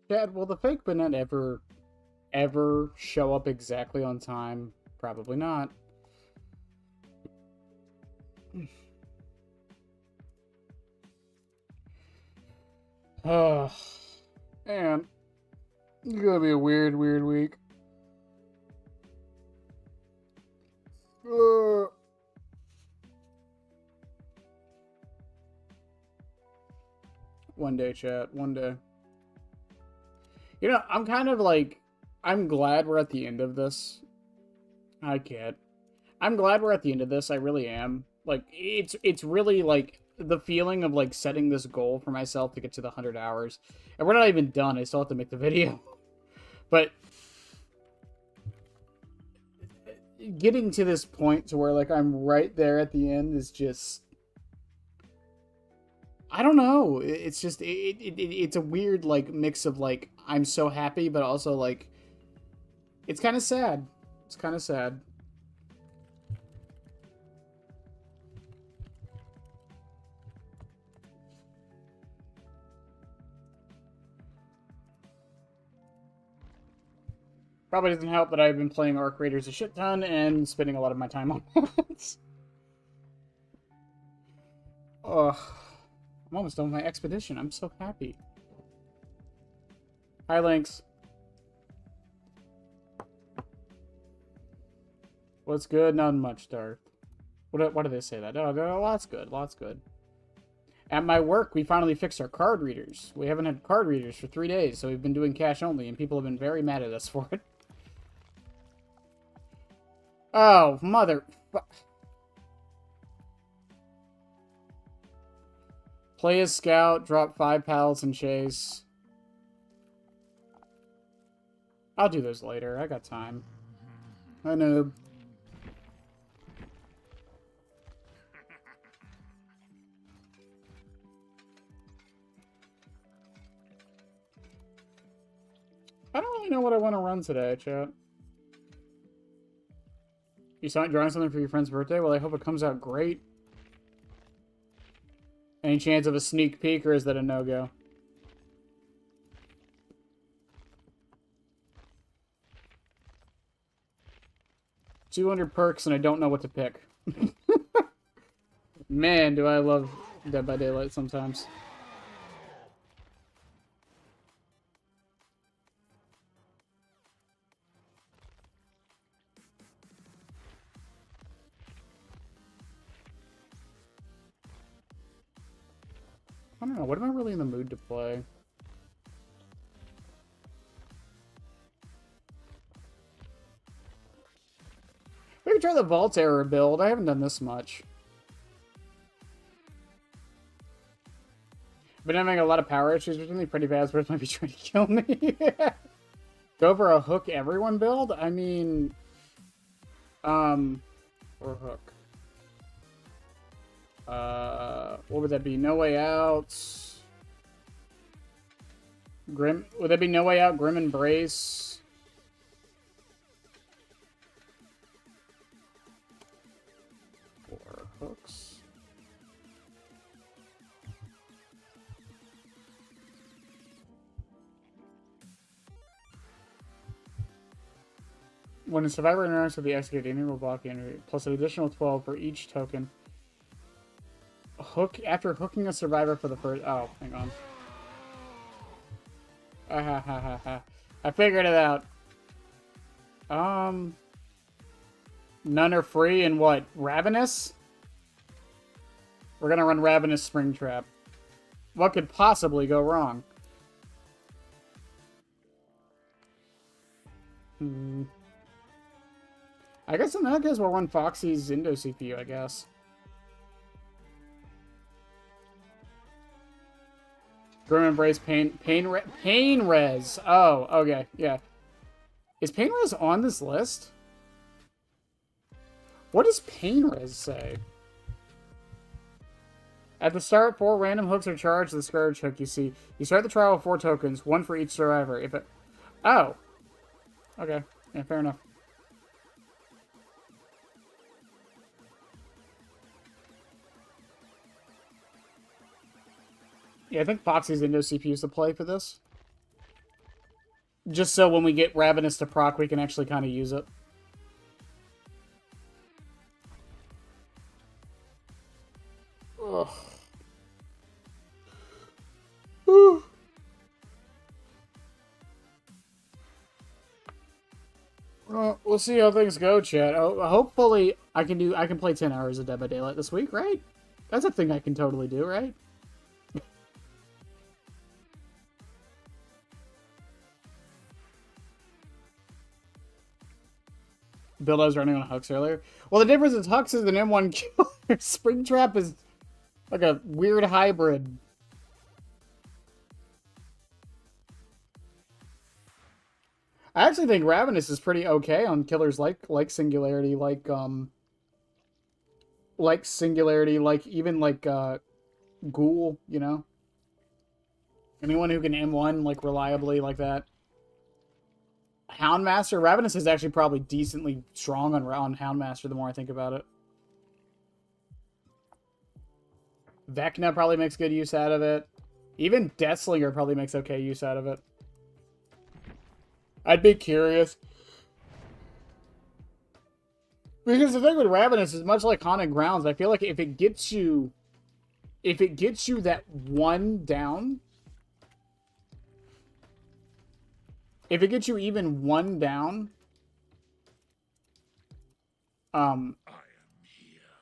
Dad, will the fake banana ever show up exactly on time? Probably not. Oh, man. It's gonna be a weird, weird week. Uh, One day, chat. One day. You know, I'm kind of like, I'm glad we're at the end of this. I can't. I'm glad we're at the end of this. I really am. Like, it's really like the feeling of like setting this goal for myself to get to the 100 hours, and we're not even done. I still have to make the video, but getting to this point to where like I'm right there at the end is just, I don't know. It's just it's a weird like mix of like I'm so happy, but also like it's kind of sad. It's kind of sad. Probably doesn't help that I've been playing Arc Raiders a shit ton and spending a lot of my time on it. Ugh. I'm almost done with my expedition. I'm so happy. Hi, Lynx. What's good? Not much, Darth. What do they say that? Oh, lots good. Lots good. At my work, we finally fixed our card readers. We haven't had card readers for 3 days, so we've been doing cash only, and people have been very mad at us for it. Oh, mother... Play as scout, drop 5 pals, and chase. I'll do those later. I got time. I know. I don't really know what I want to run today, chat. You drawing something for your friend's birthday? Well, I hope it comes out great. Any chance of a sneak peek, or is that a no-go? $200 perks, and I don't know what to pick. Man, do I love Dead by Daylight sometimes. I don't know. What am I really in the mood to play? We could try the Vault Error build. I haven't done this much. Been having a lot of power issues recently. Pretty bad. Spurs might be trying to kill me. Go for a hook everyone build? I mean... Or hook. What would that be? No Way Out. Grim. Would that be No Way Out? Grim Embrace. Four hooks. When a survivor interacts with the execute, enemy will block the enemy, plus an additional 12 for each token. Hook after hooking a survivor for the first. Oh, hang on. I figured it out. None are free and what? Ravenous? We're gonna run Ravenous Springtrap. What could possibly go wrong? I guess in that case we'll run Foxy's Indo CPU, I guess. Grim Embrace, Pain Res. Oh, okay, yeah. Is Pain Res on this list? What does Pain Res say? At the start, 4 random hooks are charged to the Scourge hook you see. You start the trial with 4 tokens, 1 for each survivor. If it... Oh! Okay, yeah, fair enough. Yeah, I think Foxy's Indo CPU is the play for this. Just so when we get Ravenous to proc, we can actually kind of use it. Ugh. Well, we'll see how things go, chat. Hopefully, I can play 10 hours of Dead by Daylight this week, right? That's a thing I can totally do, right? Bill, I was running on Hux earlier. Well, the difference is Hux is an M1 killer. Springtrap is like a weird hybrid. I actually think Ravenous is pretty okay on killers like Singularity, like Singularity, like even like Ghoul, you know? Anyone who can M1 like reliably like that. Houndmaster, Ravenous is actually probably decently strong on Houndmaster the more I think about it. Vecna probably makes good use out of it. Even Deathslinger probably makes okay use out of it. I'd be curious. Because the thing with Ravenous is much like Haunted Grounds, I feel like if it gets you that one down, if it gets you even one down,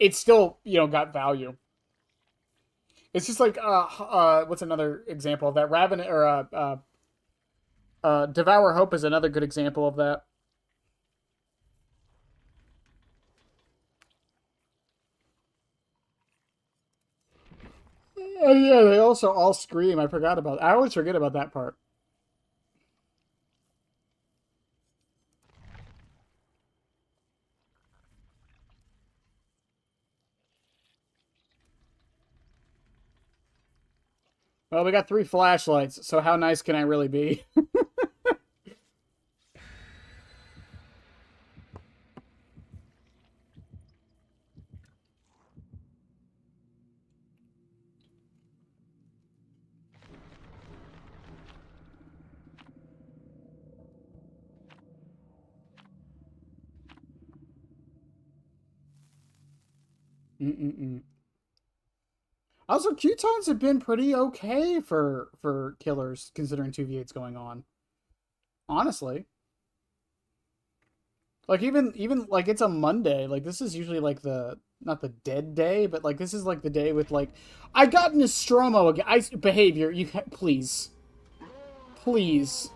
it's still, you know, got value. It's just like what's another example of that? Ravenous or Devour Hope is another good example of that. Oh yeah, they also all scream. I forgot about. I always forget about that part. Well, we got 3 flashlights, so how nice can I really be? Also, Q-Tons have been pretty okay for killers, considering 2v8's going on. Honestly. Like, even like, it's a Monday. Like, this is usually, like, not the dead day, but, like, this is, like, the day with, like, I got Nostromo again. Behavior, please. Please.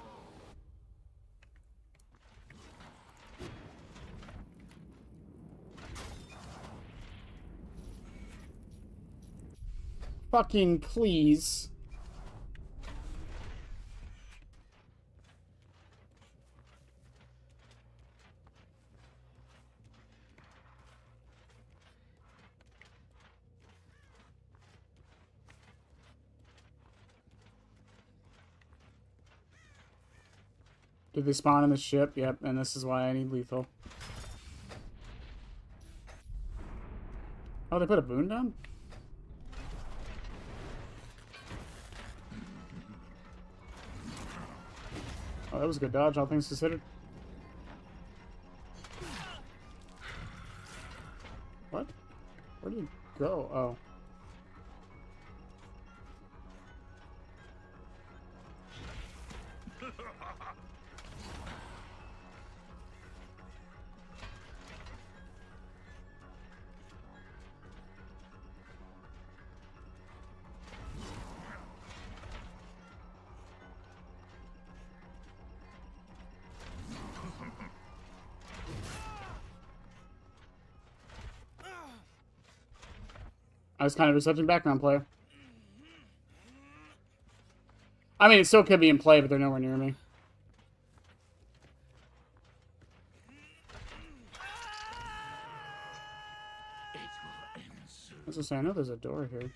Fucking please. Did they spawn in the ship? Yep, and this is why I need lethal. Oh, they put a boon down? Oh, that was a good dodge, all things considered. What? Where did he go? Oh. I was kind of a such a background player. I mean, it still could be in play, but they're nowhere near me. I was gonna say, I know there's a door here.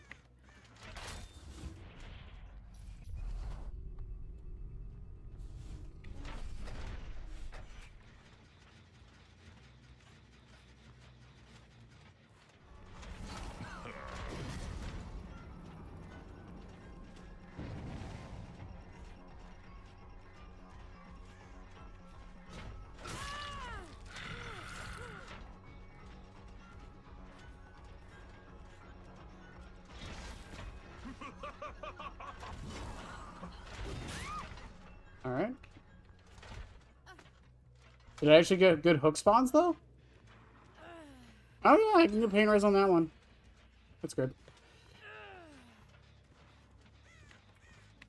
Alright. Did I actually get good hook spawns, though? Oh, yeah, I can get pain res on that one. That's good.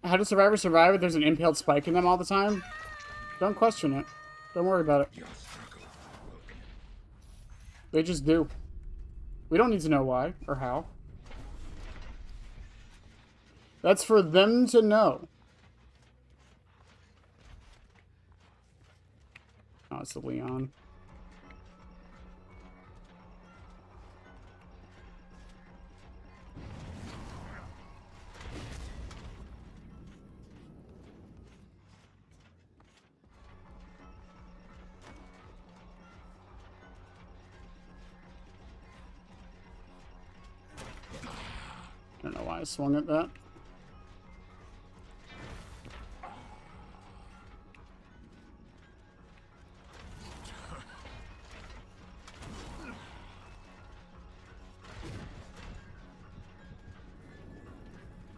How do survivors survive if there's an impaled spike in them all the time? Don't question it. Don't worry about it. They just do. We don't need to know why or how. That's for them to know. Oh, it's the Leon. I don't know why I swung at that.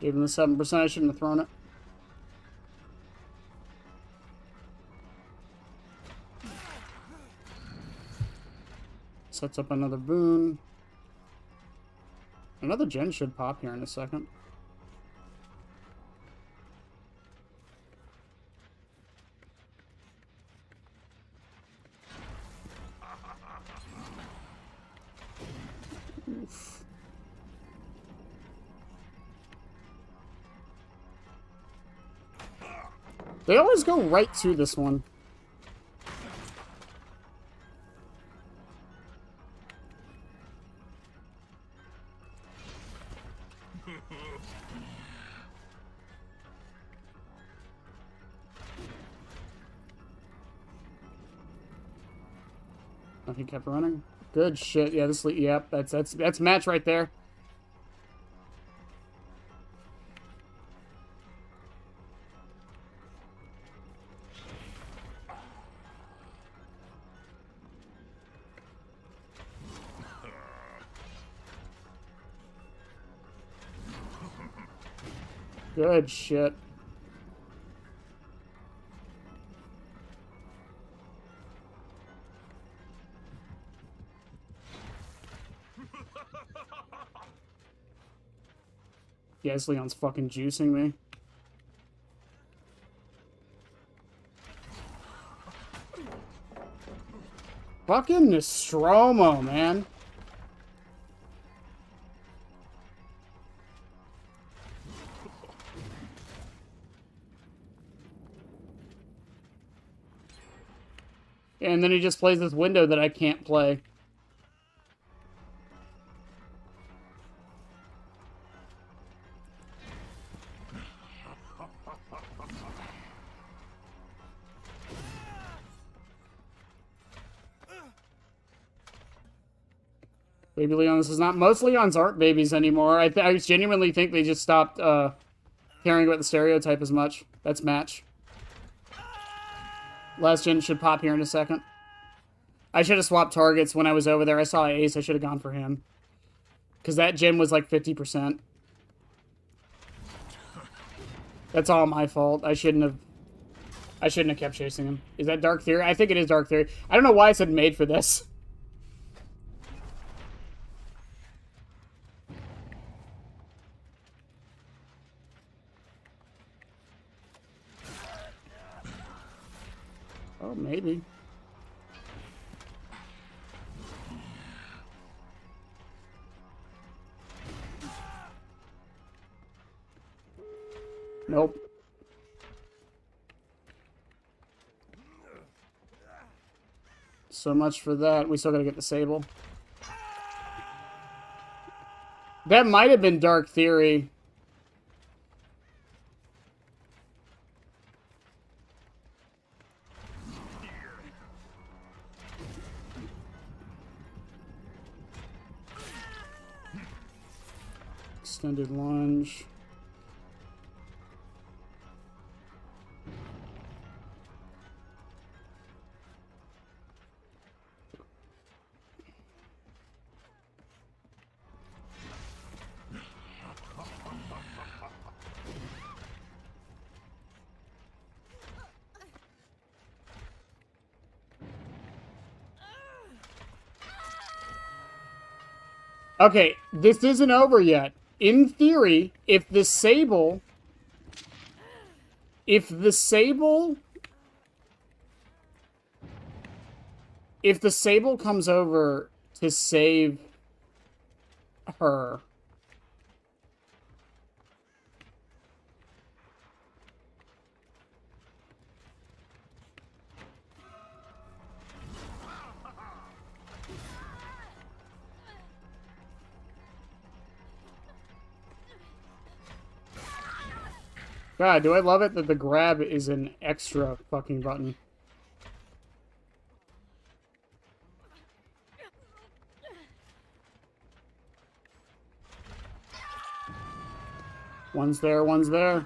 Gave him the 7%, I shouldn't have thrown it. Sets up another boon. Another gen should pop here in a second. Oof. They always go right to this one. Oh, he kept running. Good shit. Yeah, this. Yep, that's match right there. Good shit. Yes, Leon's fucking juicing me. Fucking Nostromo, man. And then he just plays this window that I can't play. Baby Leon, this is not... Most Leons aren't babies anymore. I genuinely think they just stopped caring about the stereotype as much. That's match. Last gen should pop here in a second. I should have swapped targets when I was over there. I saw Ace. I should have gone for him. Because that gen was like 50%. That's all my fault. I shouldn't have kept chasing him. Is that Dark Theory? I think it is Dark Theory. I don't know why I said made for this. Oh, maybe. Nope. So much for that. We still gotta get the Sable. That might have been Dark Theory. Extended lunge. Okay, this isn't over yet. In theory, if the Sable... If the Sable comes over to save her... God, do I love it that the grab is an extra fucking button. One's there, one's there.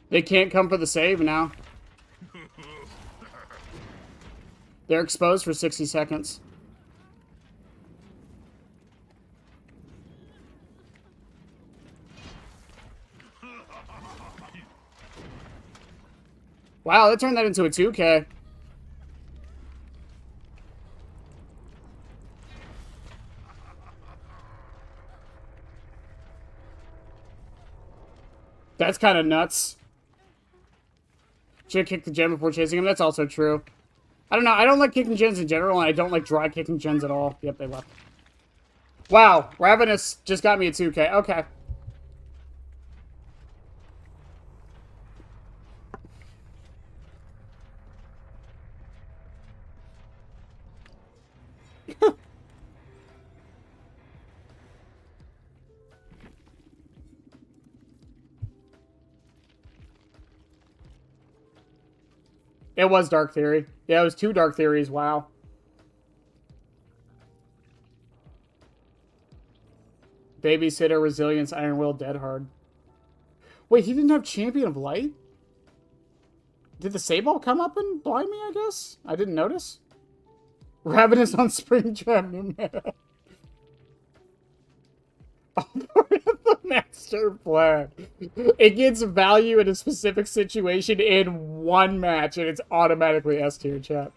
They can't come for the save now. They're exposed for 60 seconds. Wow, that turned that into a 2K. That's kind of nuts. Should have kicked the gen before chasing him. That's also true. I don't know. I don't like kicking gens in general, and I don't like dry kicking gens at all. Yep, they left. Wow, Ravenous just got me a 2K. Okay. It was Dark Theory. Yeah, it was 2 Dark Theories. Wow. Babysitter, Resilience, Iron Will, Dead Hard. Wait, he didn't have Champion of Light? Did the Sable come up and blind me, I guess? I didn't notice. Ravenous on Springtrap new meta. The master plan. It gets value in a specific situation in one match, and it's automatically S tier, chat.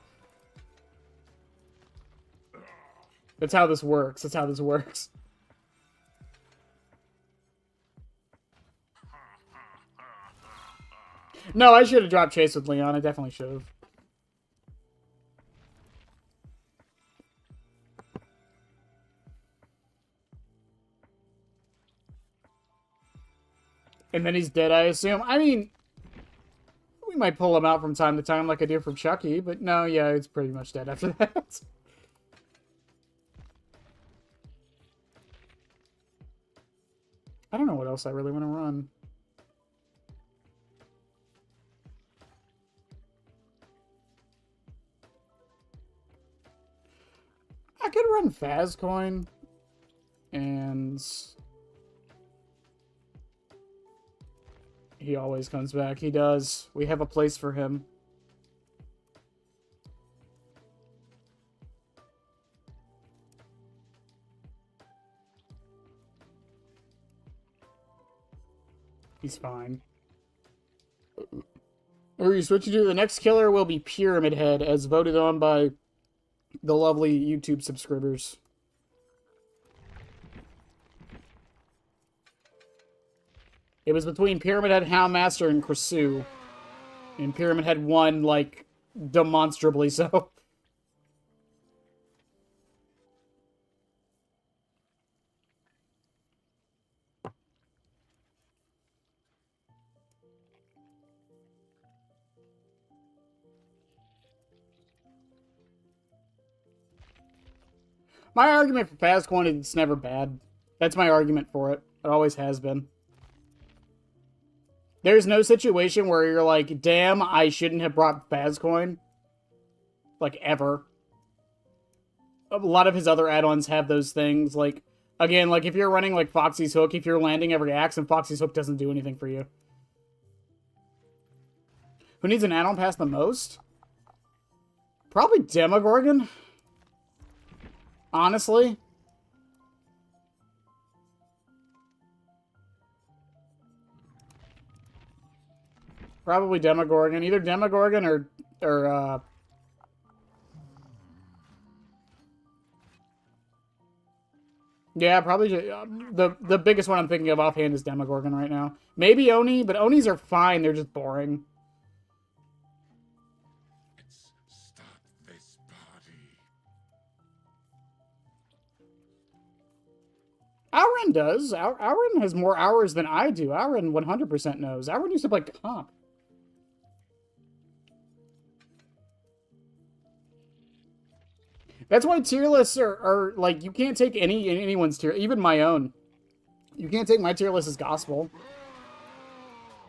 That's how this works. That's how this works. No, I should have dropped Chase with Leon. I definitely should have. And then he's dead, I assume. I mean, we might pull him out from time to time like I do from Chucky, but no, yeah, it's pretty much dead after that. I don't know what else I really want to run. I could run Fazcoin and... He always comes back. He does. We have a place for him. He's fine. Are you switching to the next killer will be Pyramid Head, as voted on by the lovely YouTube subscribers. It was between Pyramid Head, Houndmaster, and Krasu. And Pyramid Head won, like, demonstrably so. My argument for Fazcoin is it's never bad. That's my argument for it. It always has been. There's no situation where you're like, damn, I shouldn't have brought Fazcoin. Like, ever. A lot of his other add-ons have those things. Like, again, like, if you're running, like, Foxy's Hook, if you're landing every axe, and Foxy's Hook doesn't do anything for you. Who needs an add-on pass the most? Probably Demogorgon. Honestly. Probably Demogorgon. Either Demogorgon or yeah, probably the biggest one I'm thinking of offhand is Demogorgon right now. Maybe Oni, but Onis are fine. They're just boring. Stop this party. Auron does. Auron has more hours than I do. Auron 100% knows. Auron used to play comp. That's why tier lists are like, you can't take anyone's tier, even my own. You can't take my tier list as gospel.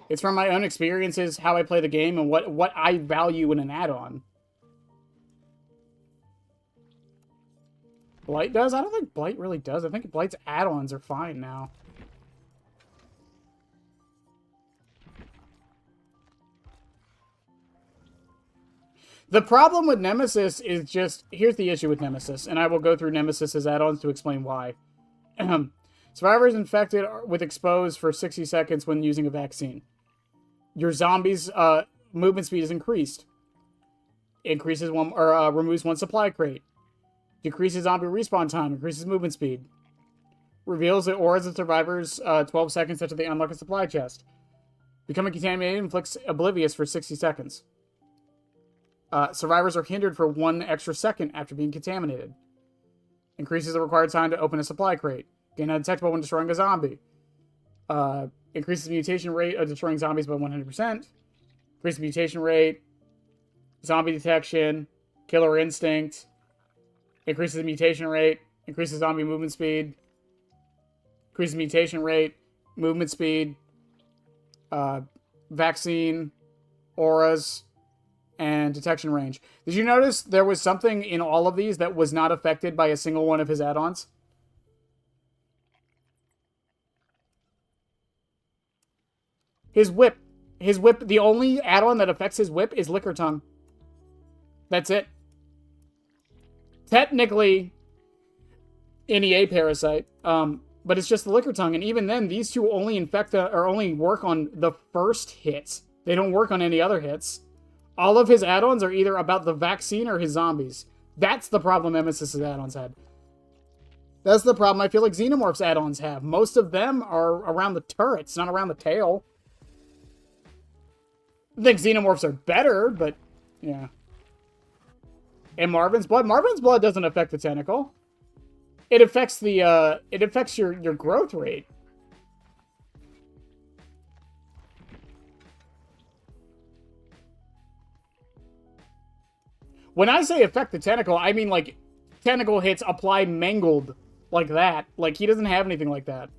It's from my own experiences, how I play the game, and what I value in an add-on. Blight does? I don't think Blight really does. I think Blight's add-ons are fine now. The problem with Nemesis is just... Here's the issue with Nemesis, and I will go through Nemesis's add-ons to explain why. Survivors infected with exposed for 60 seconds when using a vaccine. Your zombies' movement speed is increased. Increases one or removes one supply crate. Decreases zombie respawn time. Increases movement speed. Reveals the auras of survivors 12 seconds after they unlock a supply chest. Becoming contaminated inflicts oblivious for 60 seconds. Survivors are hindered for 1 extra second after being contaminated. Increases the required time to open a supply crate. Gain undetectable when destroying a zombie. Increases the mutation rate of destroying zombies by 100%. Increases mutation rate. Zombie detection. Killer instinct. Increases the mutation rate. Increases zombie movement speed. Increases mutation rate. Movement speed. Vaccine. Auras. And detection range. Did you notice there was something in all of these that was not affected by a single one of his add-ons? His whip, the only add-on that affects his whip is Liquor Tongue. That's it. Technically, NEA Parasite, but it's just the Liquor Tongue, and even then, these two only only work on the first hit. They don't work on any other hits. All of his add-ons are either about the vaccine or his zombies. That's the problem Nemesis's add-ons had. That's the problem I feel like Xenomorph's add-ons have. Most of them are around the turrets, not around the tail. I think Xenomorphs are better, but yeah. And Marvin's Blood? Marvin's Blood doesn't affect the tentacle. It affects the it affects your growth rate. When I say affect the tentacle, I mean like tentacle hits apply mangled like that. Like he doesn't have anything like that.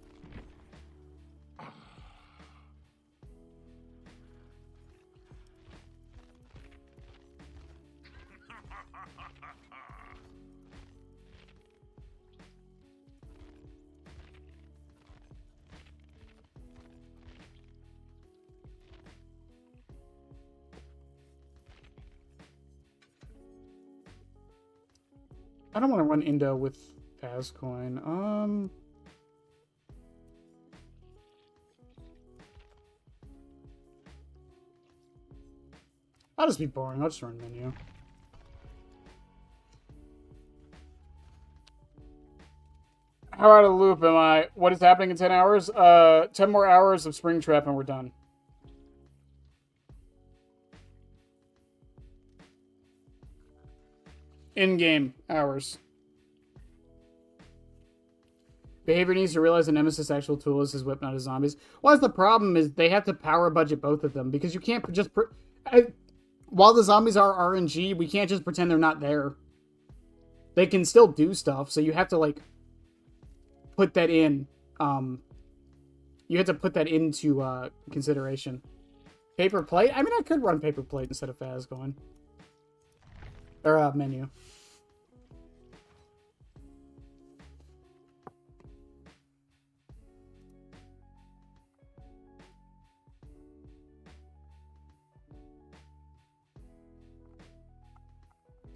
I don't want to run Indo with Fazcoin. I'll just be boring. I'll just run menu. How out of the loop am I? What is happening in 10 hours? 10 more hours of Springtrap and we're done. In-game hours. Behavior needs to realize the Nemesis actual tool is his whip, not his zombies. Well, that's the problem, is they have to power budget both of them, because you can't just... while the zombies are RNG, we can't just pretend they're not there. They can still do stuff, so you have to, like, put that in. You have to put that into consideration. Paper plate? I mean, I could run paper plate instead of Fazcoin. Or menu.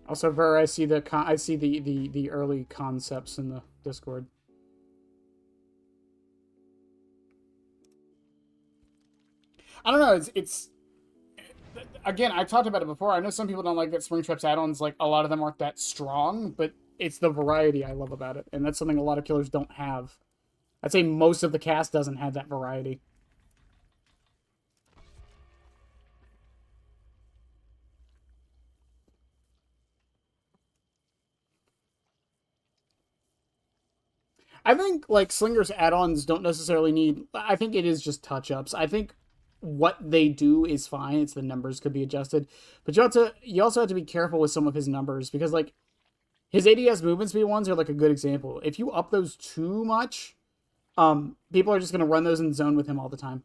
Also, Ver, I see the early concepts in the Discord. I don't know. It's again, I've talked about it before. I know some people don't like that Springtrap's add-ons, like, a lot of them aren't that strong, but it's the variety I love about it, and that's something a lot of killers don't have. I'd say most of the cast doesn't have that variety. I think, like, Slinger's add-ons don't necessarily need... I think it is just touch-ups. I think what they do is fine. It's the numbers could be adjusted. But you also have to be careful with some of his numbers, because, like, his ADS movement speed ones are, like, a good example. If you up those too much, people are just going to run those in zone with him all the time.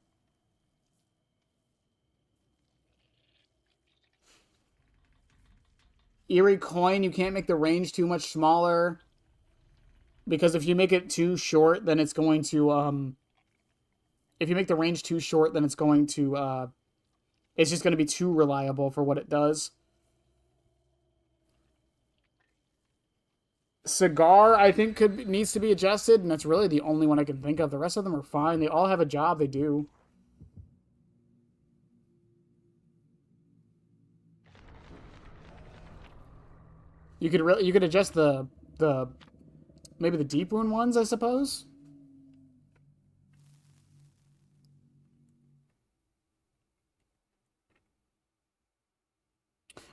Eerie Coin, you can't make the range too much smaller, because if you make it too short, then it's going to, if you make the range too short, then it's going to, it's just going to be too reliable for what it does. Cigar, I think, needs to be adjusted, and that's really the only one I can think of. The rest of them are fine. They all have a job they do. You could adjust the maybe the deep wound ones, I suppose.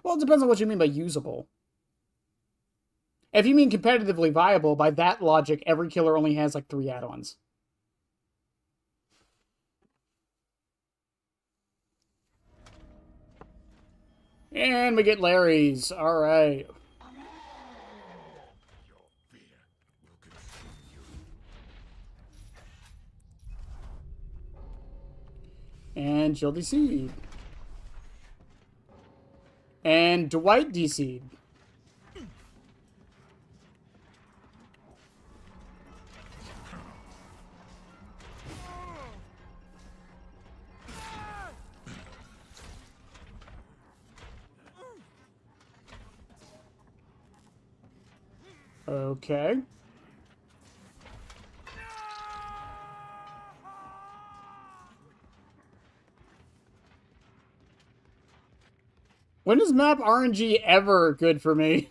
Well, it depends on what you mean by usable. If you mean competitively viable, by that logic, every killer only has like 3 add-ons. And we get Larry's. All right. And Jill DC'd. And Dwight DC'd. Okay. When is map RNG ever good for me?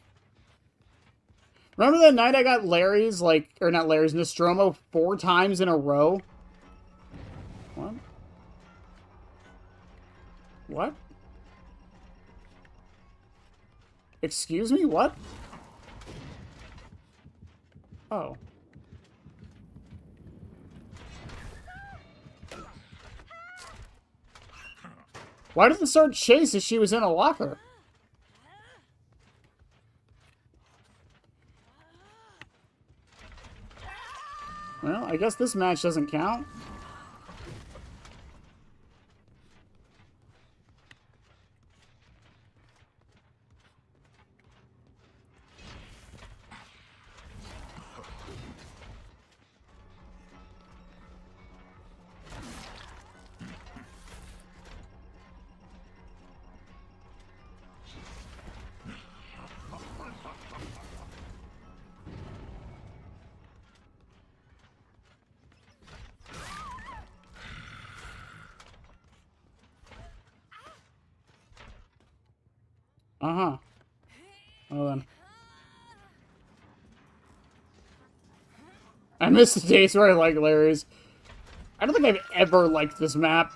Remember that night I got Larry's, like, or not Larry's, Nostromo 4 times in a row? What? What? Excuse me? What? Oh. Why did the sword chase if she was in a locker? Well, I guess this match doesn't count. Uh-huh. Well then. I missed the days where I like Larry's. I don't think I've ever liked this map.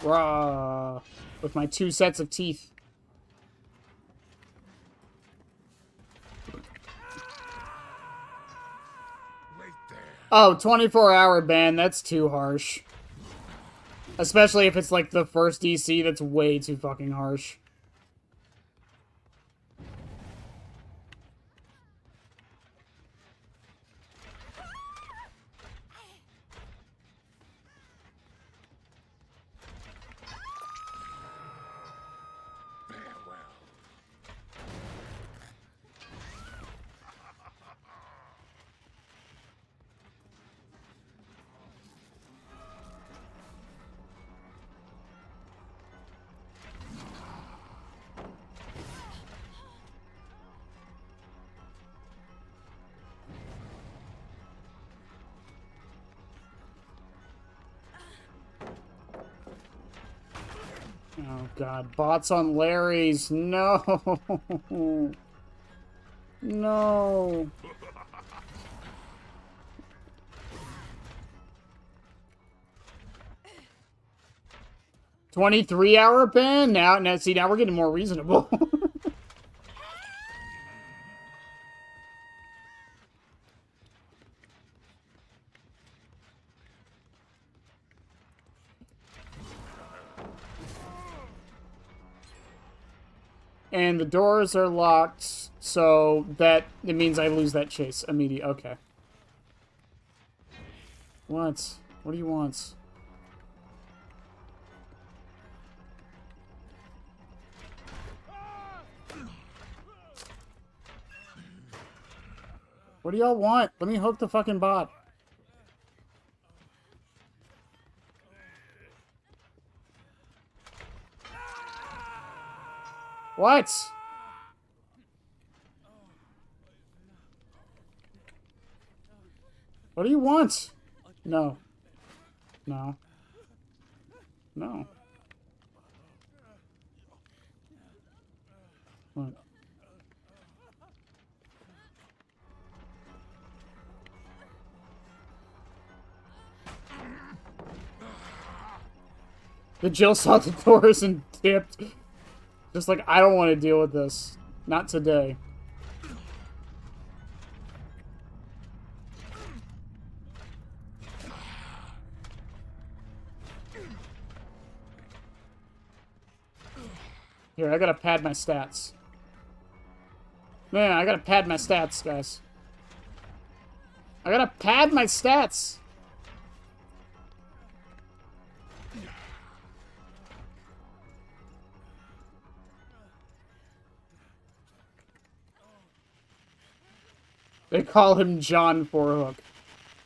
Raw. With my 2 sets of teeth. Oh, 24-hour ban. That's too harsh. Especially if it's like the first DC, that's way too fucking harsh. Oh god, bots on Larry's. No. No. 23-hour ban? Now, see, now we're getting more reasonable. And the doors are locked, so that it means I lose that chase immediately. Okay. What? What do you want? What do y'all want? Let me hook the fucking bot. What? What do you want? No. No. No. What? The Jill saw the doors and dipped. Just like, I don't want to deal with this. Not today. Here, I gotta pad my stats. Man, I gotta pad my stats, guys. I gotta pad my stats! They call him John Forehook.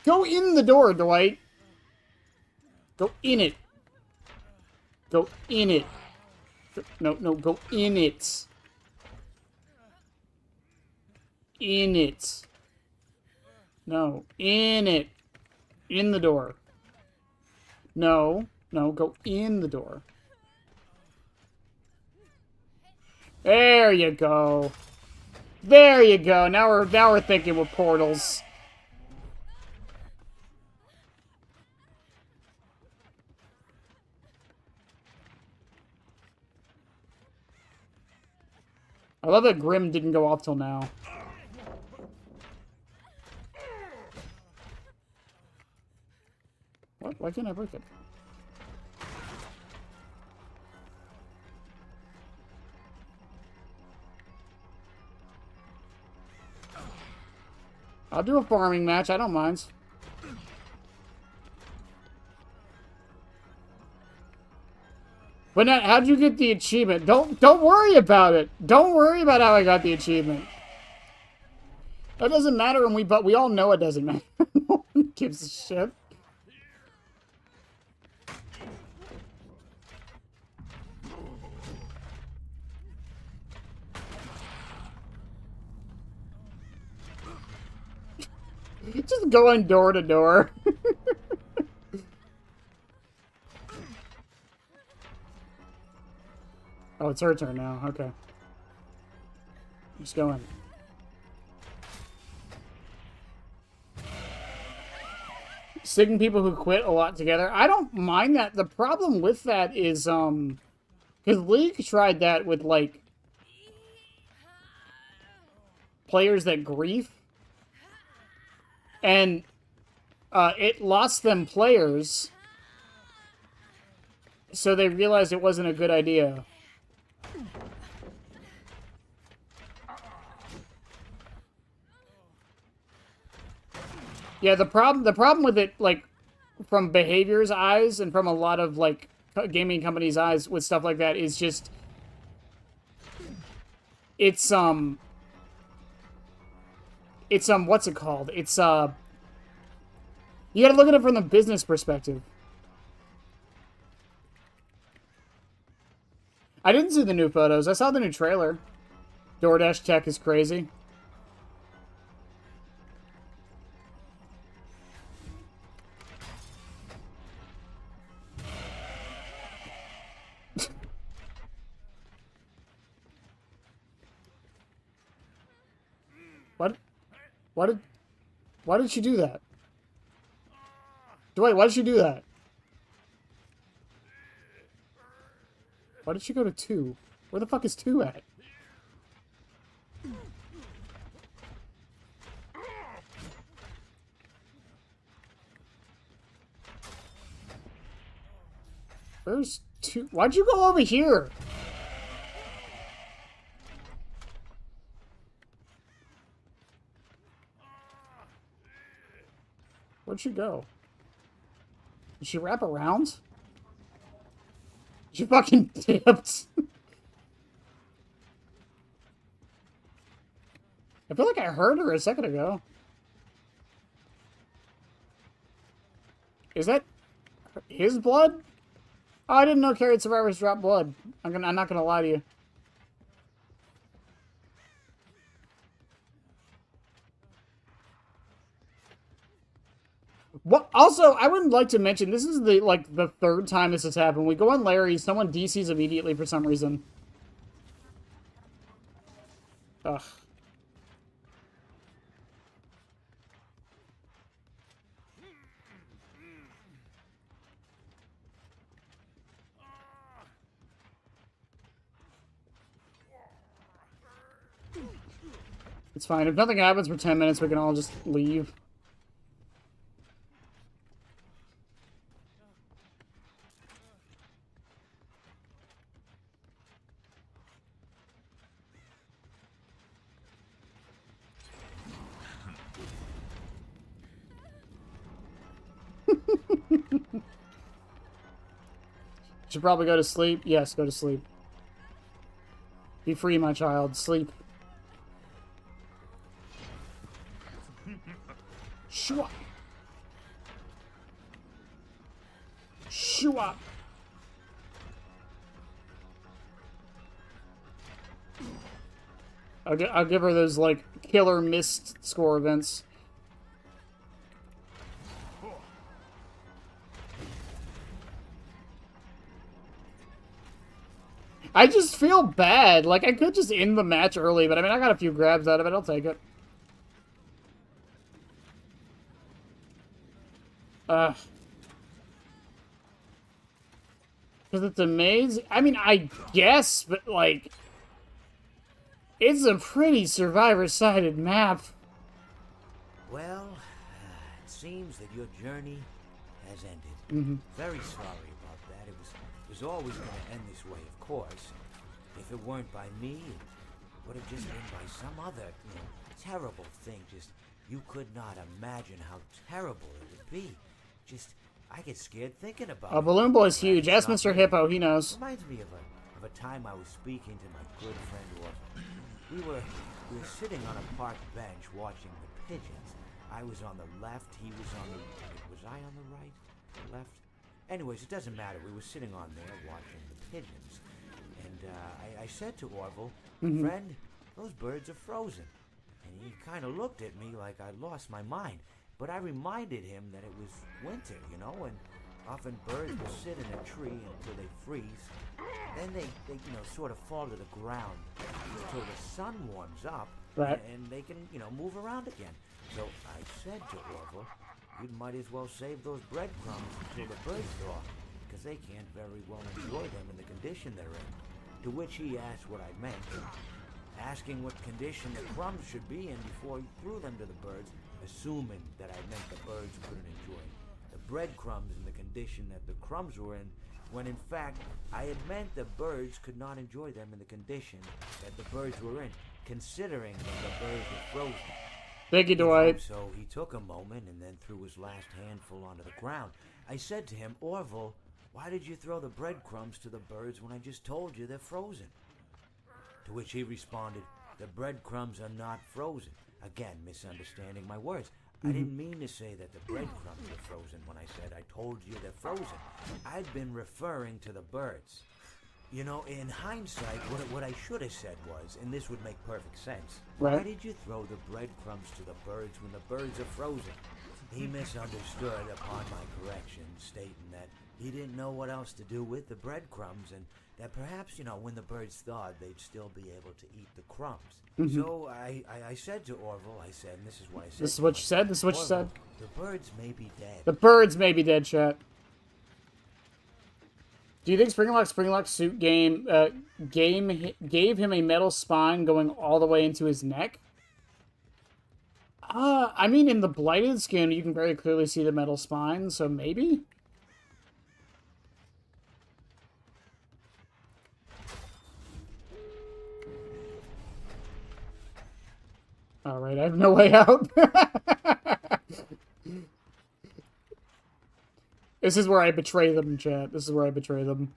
Go in the door, Dwight! Go in it. Go in it. No, go in it. In it. No, in it. In the door. No, go in the door. There you go. There you go. Now we're thinking with portals. I love that Grim didn't go off till now. What? Why can't I break it? I'll do a farming match. I don't mind. But now, how'd you get the achievement? Don't worry about it. Don't worry about how I got the achievement. That doesn't matter, but we all know it doesn't matter. No one gives a shit. Just going door to door. Oh, it's her turn now. Okay. Just going. Sticking people who quit a lot together. I don't mind that. The problem with that is, because League tried that with, like, players that grief. And, it lost them players. So they realized it wasn't a good idea. Yeah, the problem with it, like, from behavior's eyes and from a lot of, like, gaming companies' eyes with stuff like that is just... It's, what's it called? It's, you gotta look at it from the business perspective. I didn't see the new photos. I saw the new trailer. DoorDash tech is crazy. Why did she do that? Dwight, why did she do that? Why did she go to 2? Where the fuck is 2 at? Where's 2? Why'd you go over here? Where'd she go? Did she wrap around? She fucking dipped. I feel like I heard her a second ago. Is that his blood? Oh, I didn't know carried survivors drop blood. I'm not gonna lie to you. What? Also, I would like to mention this is the third time this has happened. We go on Larry, someone DCs immediately for some reason. Ugh. It's fine. If nothing happens for 10 minutes, we can all just leave. Should probably go to sleep. Yes, go to sleep. Be free, my child. Sleep. Shoo up. Shoo up. I'll give her those, like, killer mist score events. I just feel bad. Like, I could just end the match early, but I mean, I got a few grabs out of it. I'll take it. Because it's amazing. I mean, I guess, but, like, it's a pretty survivor-sided map. Well, it seems that your journey has ended. Very sorry about that. It was always going to end this way, of course. If it weren't by me, it would have just been by some other, terrible thing. Just, you could not imagine how terrible it would be. Just, I get scared thinking about it. Balloon Boy's huge. Ask Mr. Hippo, he knows. Reminds me of a time I was speaking to my good friend Orville. We were sitting on a park bench watching the pigeons. I was on the left, he was on the... Was I on the right? Left? Anyways, it doesn't matter. We were sitting on there watching the pigeons. And I said to Orville, friend, those birds are frozen. And he kind of looked at me like I lost my mind. But I reminded him that it was winter, and often birds will sit in a tree until they freeze. Then they sort of fall to the ground until the sun warms up, right, and they can, move around again. So I said to Orville, you might as well save those breadcrumbs until the birds thaw, because they can't very well enjoy them in the condition they're in. To which he asked what I meant, asking what condition the crumbs should be in before he threw them to the birds, assuming that I meant the birds couldn't enjoy the breadcrumbs in the condition that the crumbs were in, when in fact I had meant the birds could not enjoy them in the condition that the birds were in, considering that the birds were frozen. Thank you, Dwight. So he took a moment and then threw his last handful onto the ground. I said to him, Orville, why did you throw the breadcrumbs to the birds when I just told you they're frozen? To which he responded, the breadcrumbs are not frozen. Again, misunderstanding my words. I didn't mean to say that the breadcrumbs were frozen when I said I told you they're frozen. I'd been referring to the birds. In hindsight, what I should have said was, and this would make perfect sense, right, why did you throw the breadcrumbs to the birds when the birds are frozen? He misunderstood upon my correction, stating that he didn't know what else to do with the breadcrumbs, and that perhaps, when the birds thawed, they'd still be able to eat the crumbs. So I said to Orville, and this is what I said. This is what you said? This is what you said? The birds may be dead. The birds may be dead, chat. Do you think Springlock's suit gave him a metal spine going all the way into his neck? I mean, in the blighted skin, you can very clearly see the metal spine, so maybe? Alright, I have no way out. This is where I betray them, chat. This is where I betray them.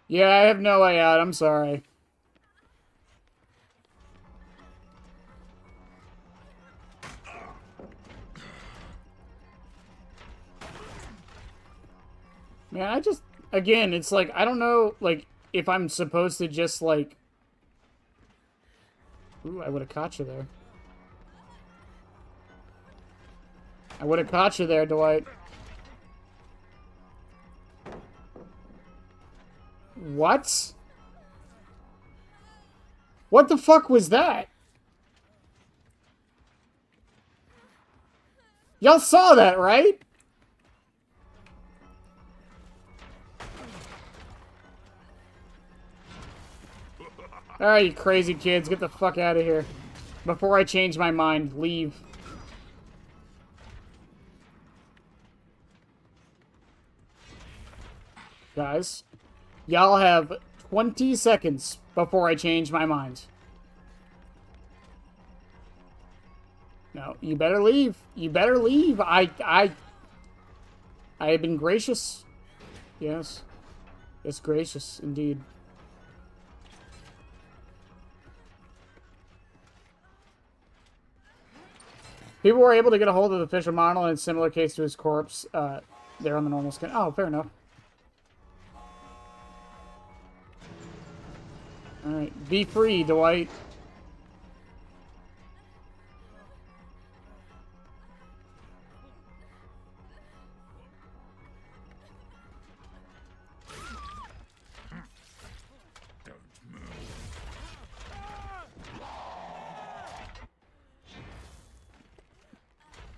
Yeah, I have no way out. I'm sorry. Man, I just... Again, it's like, I don't know, like, if I'm supposed to just, like... Ooh, I would have caught you there. I would have caught you there, Dwight. What? What the fuck was that? Y'all saw that, right? Alright, you crazy kids, get the fuck out of here. Before I change my mind, leave. Guys, y'all have 20 seconds before I change my mind. No, you better leave. You better leave. I have been gracious. Yes. Yes, gracious, indeed. People were able to get a hold of the Fisher model in a similar case to his corpse. There on the normal skin. Oh, fair enough. Alright, be free, Dwight.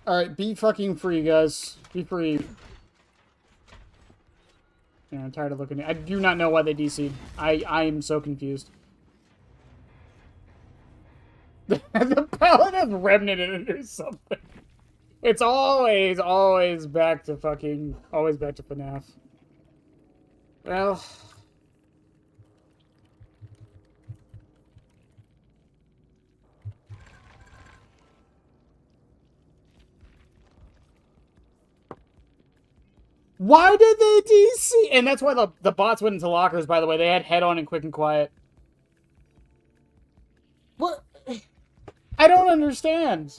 Alright, be fucking free, guys. Be free. Yeah, I'm tired of looking at it. I do not know why they DC'd. I am so confused. The Paladin Remnant or something. It's always back to fucking... Always back to FNAF. Well... Why did they DC? And that's why the bots went into lockers, by the way. They had head on and quick and quiet. What? I don't understand.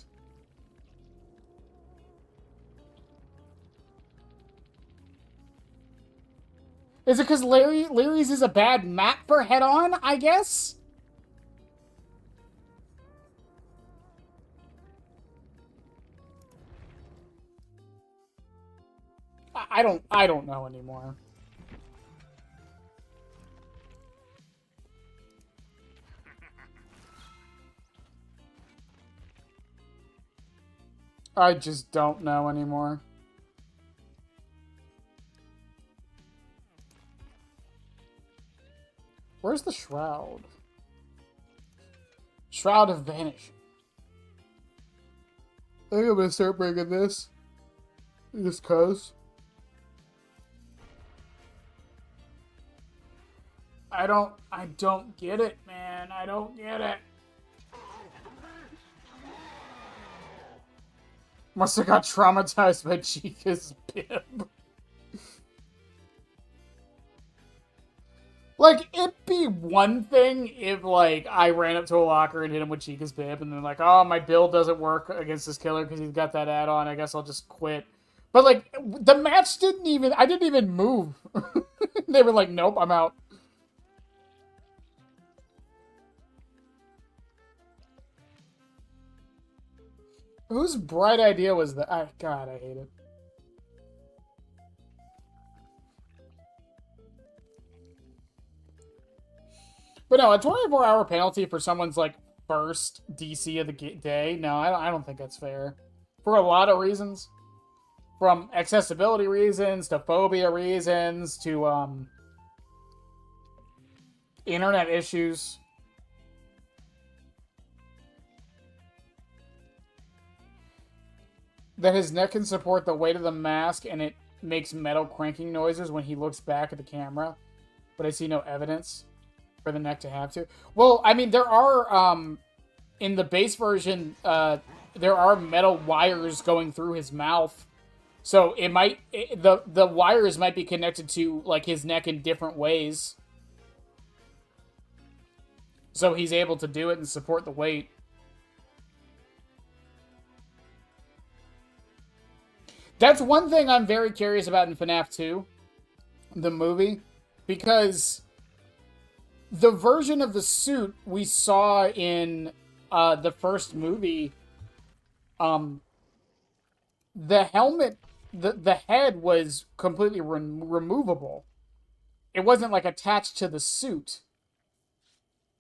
Is it because Larry's is a bad map for head on, I guess? I don't know anymore. I just don't know anymore. Where's the shroud? Shroud of Vanish. I think I'm gonna start bringing this. Just cause. I don't get it, man. I don't get it. Must have got traumatized by Chica's bib. Like, it'd be one thing if, like, I ran up to a locker and hit him with Chica's bib, and then, like, oh, my build doesn't work against this killer because he's got that add-on, I guess I'll just quit. But, like, the match I didn't even move. They were like, nope, I'm out. Whose bright idea was that? God, I hate it. But no, a 24-hour penalty for someone's, like, first DC of the day? No, I don't think that's fair. For a lot of reasons. From accessibility reasons, to phobia reasons, to, internet issues. That his neck can support the weight of the mask, and it makes metal cranking noises when he looks back at the camera. But I see no evidence for the neck to have to. Well, I mean, there are, in the base version, there are metal wires going through his mouth. So the wires might be connected to, like, his neck in different ways. So he's able to do it and support the weight. That's one thing I'm very curious about in FNAF 2, the movie, because the version of the suit we saw in the first movie, the helmet, the head was completely removable. It wasn't, like, attached to the suit.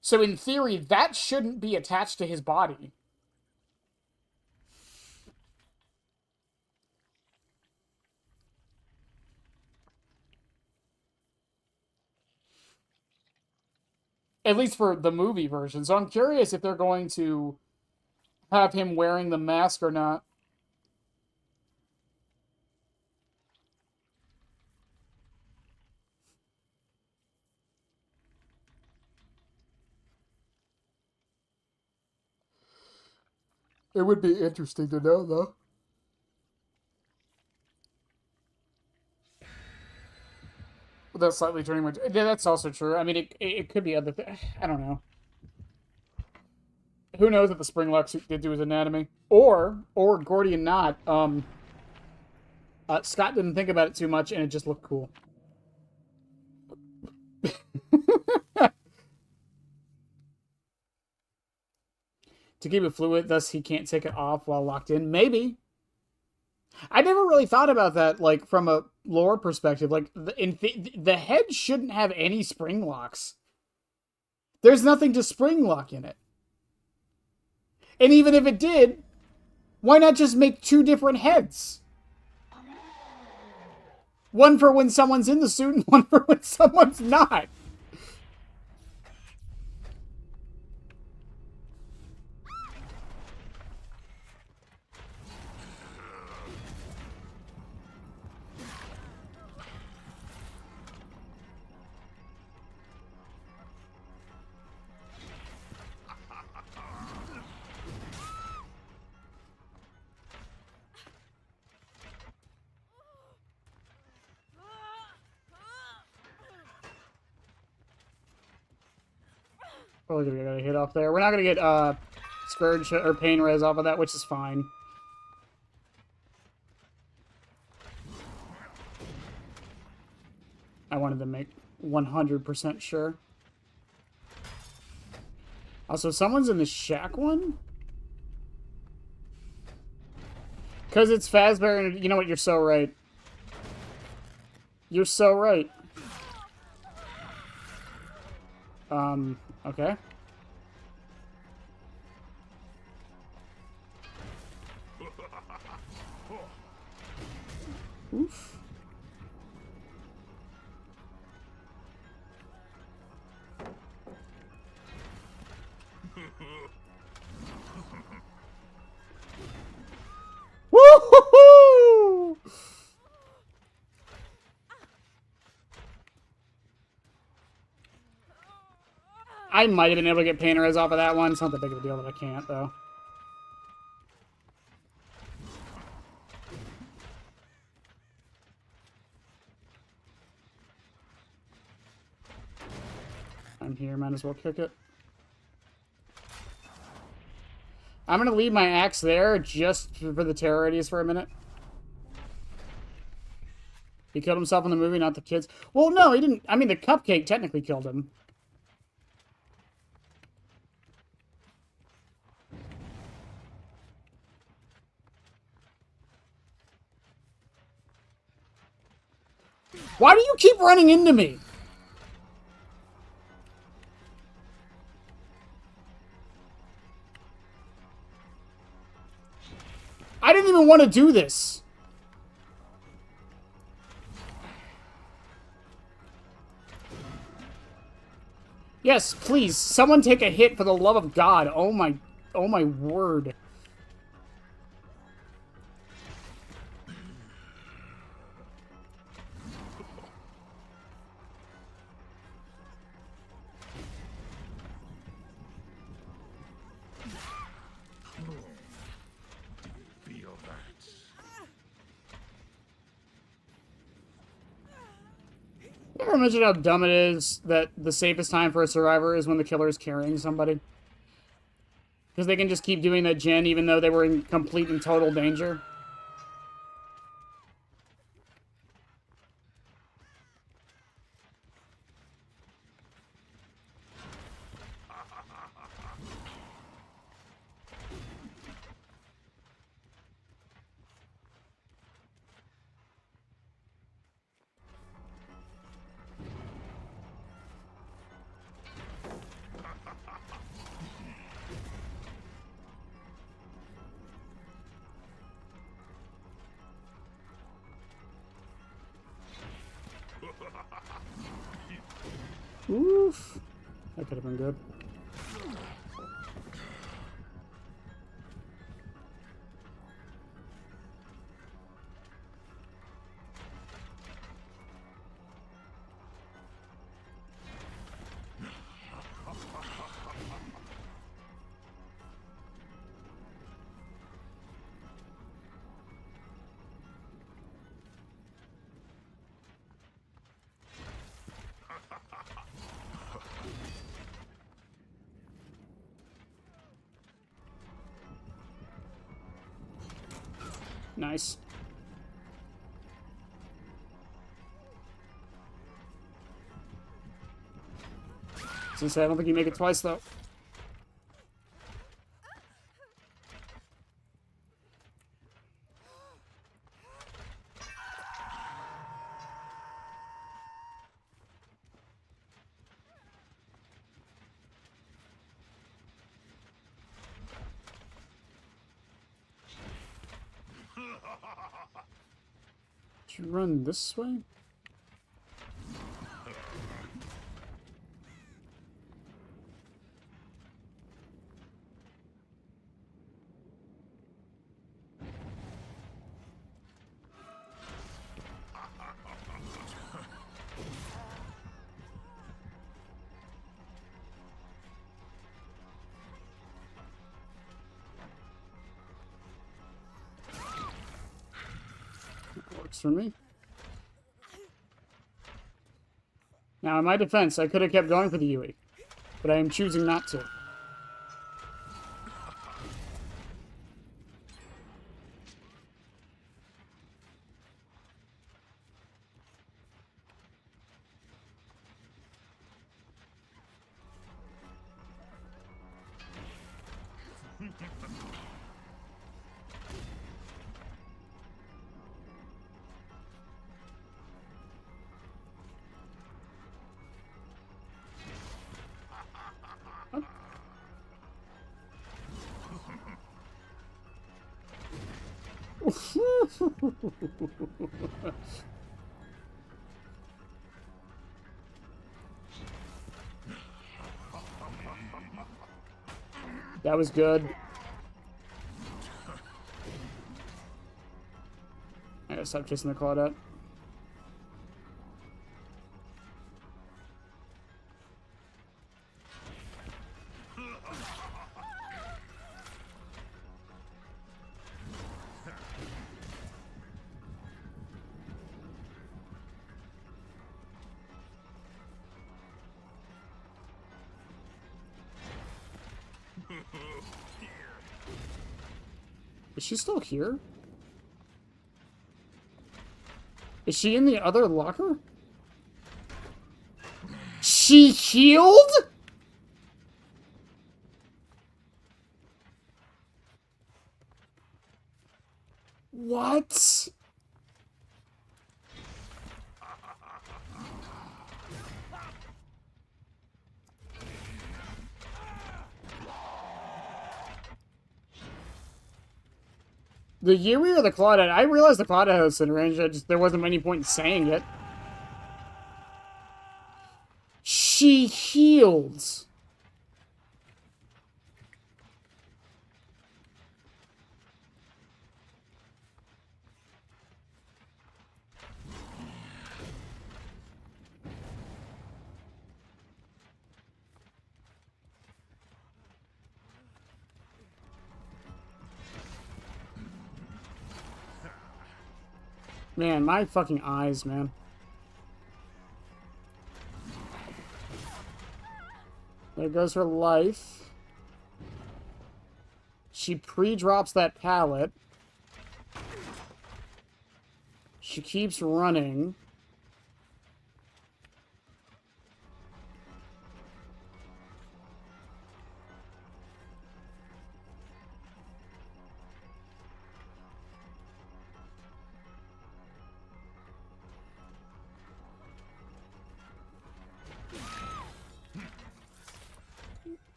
So in theory, that shouldn't be attached to his body. At least for the movie version. So I'm curious if they're going to have him wearing the mask or not. It would be interesting to know, though. That's slightly turning my... Yeah, that's also true. I mean, it could be other things. I don't know. Who knows what the Springlock suit did to his anatomy? Or Gordian Knot, Scott didn't think about it too much, and it just looked cool. To keep it fluid, thus he can't take it off while locked in. Maybe. I never really thought about that, like, from a lore perspective. Like, the head shouldn't have any spring locks. There's nothing to spring lock in it. And even if it did, why not just make two different heads? One for when someone's in the suit and one for when someone's not. Probably gonna get a hit off there. We're not gonna get Scourge or Pain Res off of that, which is fine. I wanted to make 100% sure. Also, someone's in the shack one? Because it's Fazbear, and you know what? You're so right. You're so right. Okay. Oof. Woo-hoo-hoo! I might have been able to get Pain Res off of that one. It's not that big of a deal that I can't, though. I'm here. Might as well kick it. I'm gonna leave my axe there just for the terrorities for a minute. He killed himself in the movie, not the kids. Well, no, he didn't. I mean, the cupcake technically killed him. Why do you keep running into me? I didn't even want to do this. Yes, please, someone take a hit for the love of God. Oh my word. Feel that. You ever imagine how dumb it is that the safest time for a survivor is when the killer is carrying somebody? Because they can just keep doing that gen even though they were in complete and total danger. Oof. That could have been good. Nice. Since I don't think you make it twice, though. Should you run this way? Works for me. Now, in my defense, I could have kept going for the UE, but I am choosing not to. That was good. I gotta stop chasing the Claudette. Is she still here? Is she in the other locker? She healed? What? The Yui or the Claudette? I realized the Claudette was in range. There wasn't any point in saying it. She heals. Man, my fucking eyes, man. There goes her life. She pre-drops that pallet. She keeps running.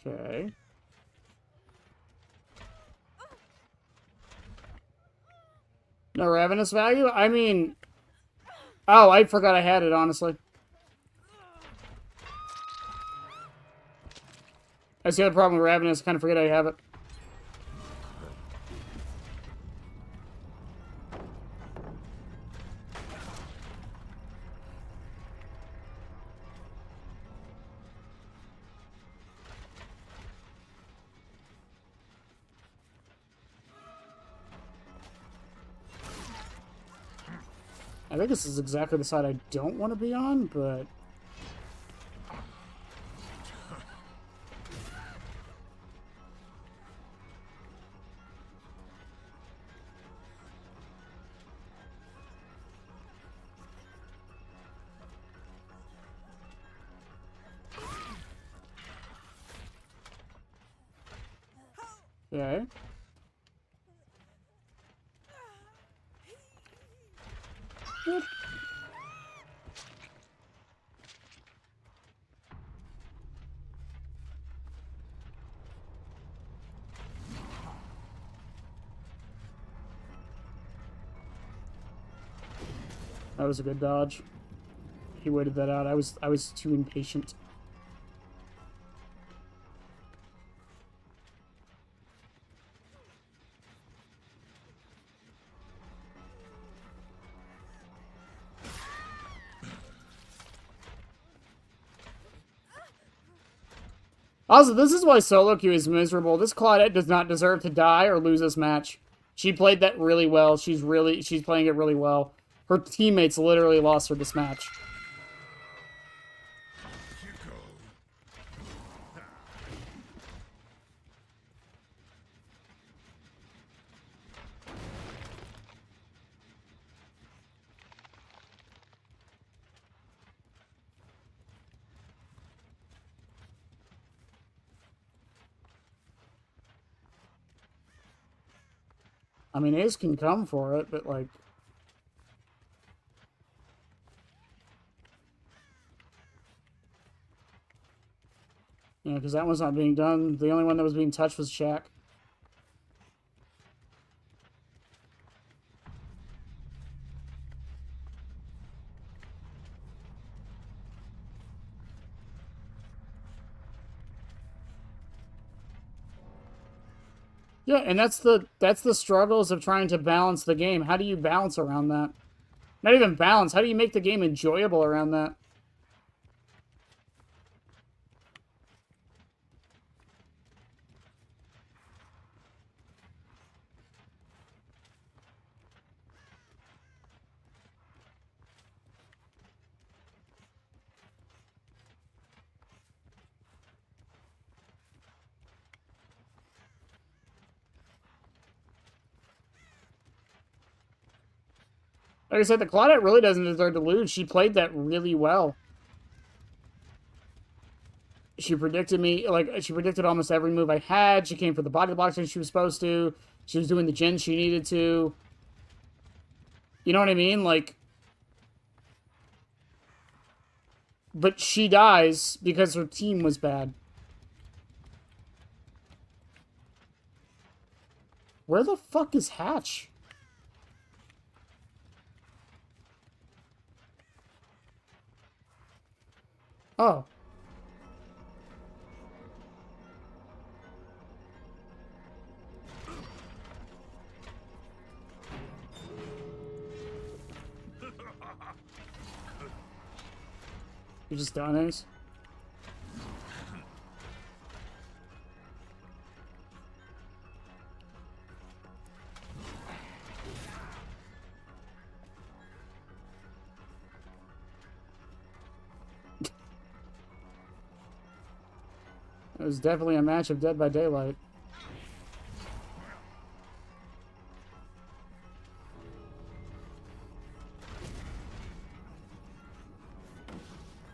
Okay. No ravenous value? I mean... Oh, I forgot I had it, honestly. That's the other problem with ravenous. I kind of forget I have it. I think this is exactly the side I don't want to be on, but... Okay. Good. That was a good dodge. He waited that out. I was too impatient. Also, this is why solo queue is miserable. This Claudette does not deserve to die or lose this match. She played that really well. She's playing it really well. Her teammates literally lost her this match. I mean, Ace can come for it, but like... Yeah, because that one's not being done. The only one that was being touched was Shaq. Yeah, and that's the struggles of trying to balance the game. How do you balance around that? Not even balance. How do you make the game enjoyable around that? Like I said, the Claudette really doesn't deserve to lose. She played that really well. She predicted me, like, she predicted almost every move I had. She came for the body blocks when she was supposed to. She was doing the gen she needed to. You know what I mean? Like, but she dies because her team was bad. Where the fuck is Hatch? Oh. You just done, Ace? It was definitely a match of Dead by Daylight.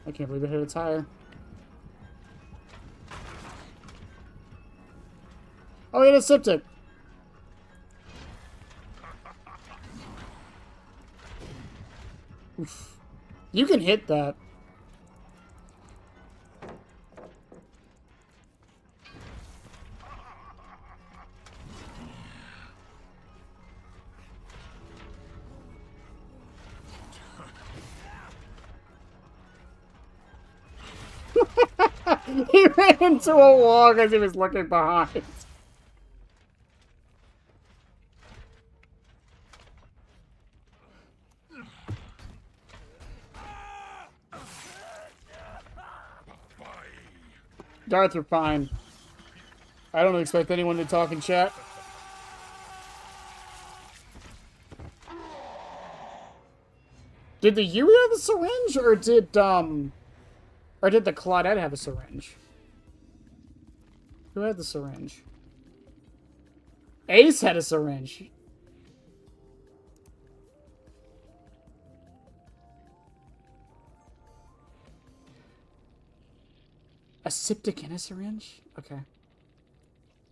I can't believe it hit its tire. Oh, he hit a septic. Oof. You can hit that. He ran into a wall because he was looking behind. Darth are fine. I don't expect anyone to talk in chat. Did the Yui have a syringe, or did the Claudette have a syringe? Who had the syringe? Ace had a syringe. A septic and a syringe? Okay.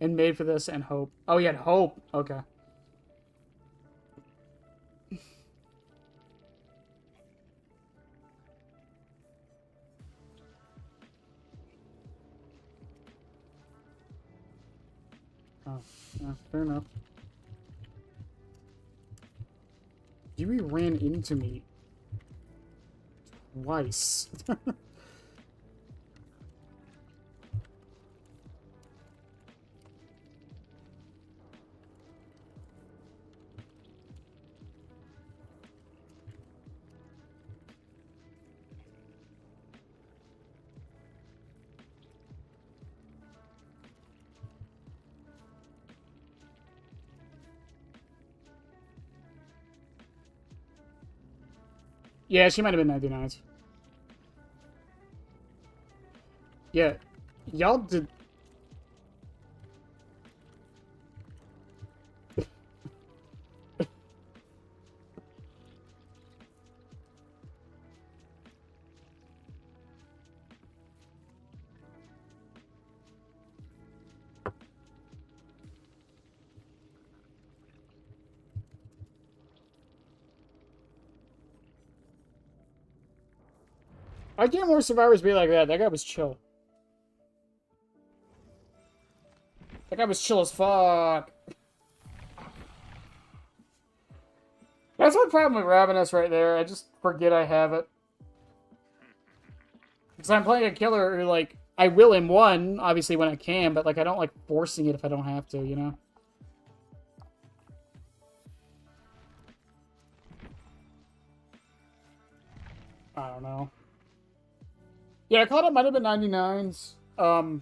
And made for this and Hope. Oh, he had Hope. Okay. Oh, yeah, fair enough. Yui ran into me twice. Yeah, she might have been 99s. Yeah. Y'all did... Why can't more survivors be like that? That guy was chill. That guy was chill as fuck. That's my problem with Ravenous right there. I just forget I have it. Because I'm playing a killer who, like, I will in one, obviously, when I can, but, like, I don't like forcing it if I don't have to, you know? I don't know. Yeah, I thought it might have been 99s. I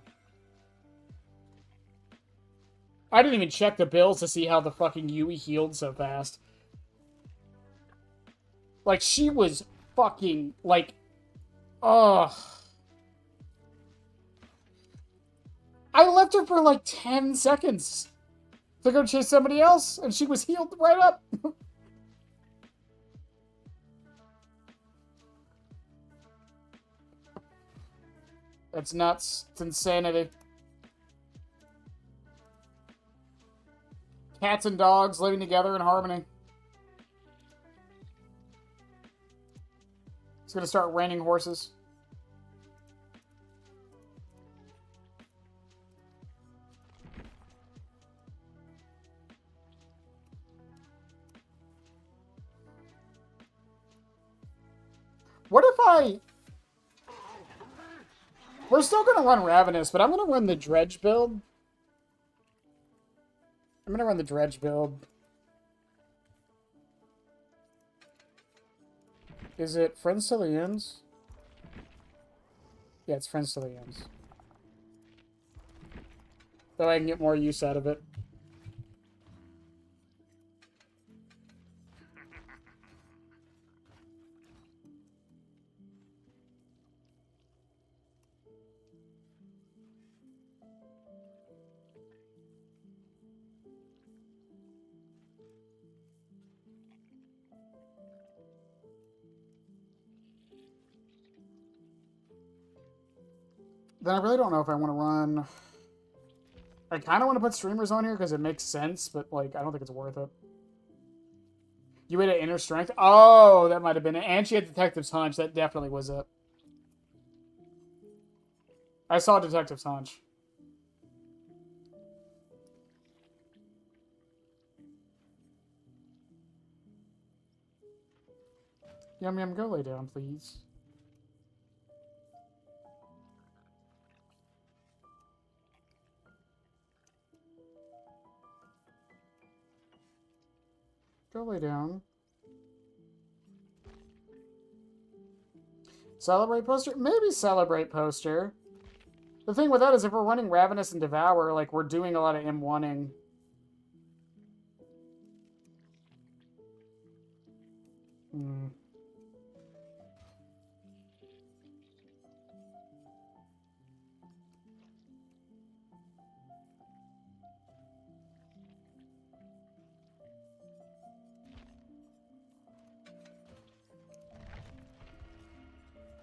didn't even check the bills to see how the fucking Yui healed so fast. Like, she was fucking, like, ugh. I left her for, like, 10 seconds to go chase somebody else, and she was healed right up. It's nuts. It's insanity. Cats and dogs living together in harmony. It's gonna start raining horses. What if I... We're still going to run Ravenous, but I'm going to run the Dredge build. I'm going to run the Dredge build. Is it Friends Till the Ends? Yeah, it's Friends Till the Ends. So I can get more use out of it. Then I really don't know if I want to run... I kind of want to put streamers on here because it makes sense, but like I don't think it's worth it. You had an inner strength? Oh, that might have been it. And she had Detective's Hunch. That definitely was it. I saw Detective's Hunch. Yum Yum, go lay down, please. Go lay down. Celebrate poster? Maybe celebrate poster. The thing with that is if we're running Ravenous and Devour, like, we're doing a lot of M1ing. Hmm.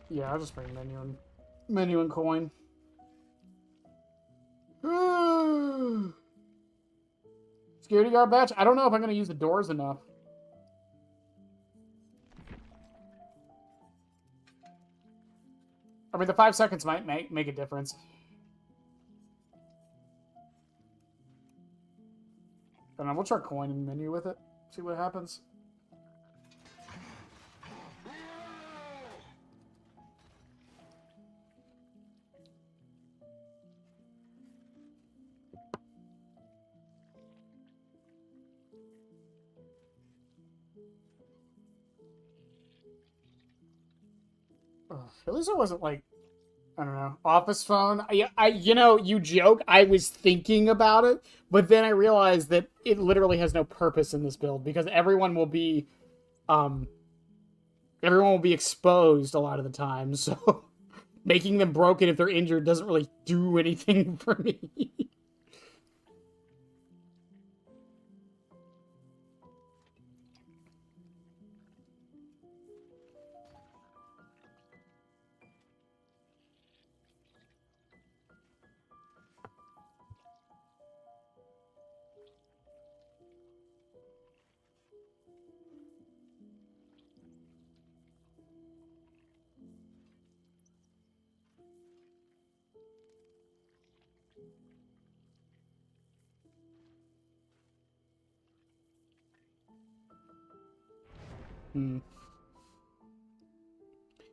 Yeah, I'll just bring menu and coin. Security guard batch? I don't know if I'm going to use the doors enough. I mean, the 5 seconds might make a difference. I don't know, we'll try coin and menu with it. See what happens. Ugh, at least it wasn't like, I don't know, office phone. You know, you joke. I was thinking about it, but then I realized that it literally has no purpose in this build because everyone will be exposed a lot of the time. So making them broken if they're injured doesn't really do anything for me.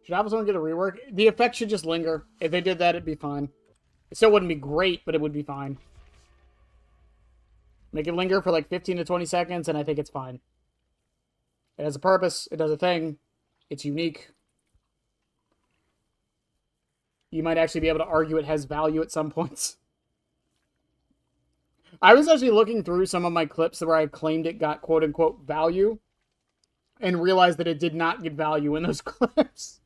Should Office Phone get a rework? The effect should just linger. If they did that, it'd be fine. It still wouldn't be great, but it would be fine. Make it linger for like 15 to 20 seconds, and I think it's fine. It has a purpose. It does a thing. It's unique. You might actually be able to argue it has value at some points. I was actually looking through some of my clips where I claimed it got quote-unquote value and realized that it did not get value in those clips.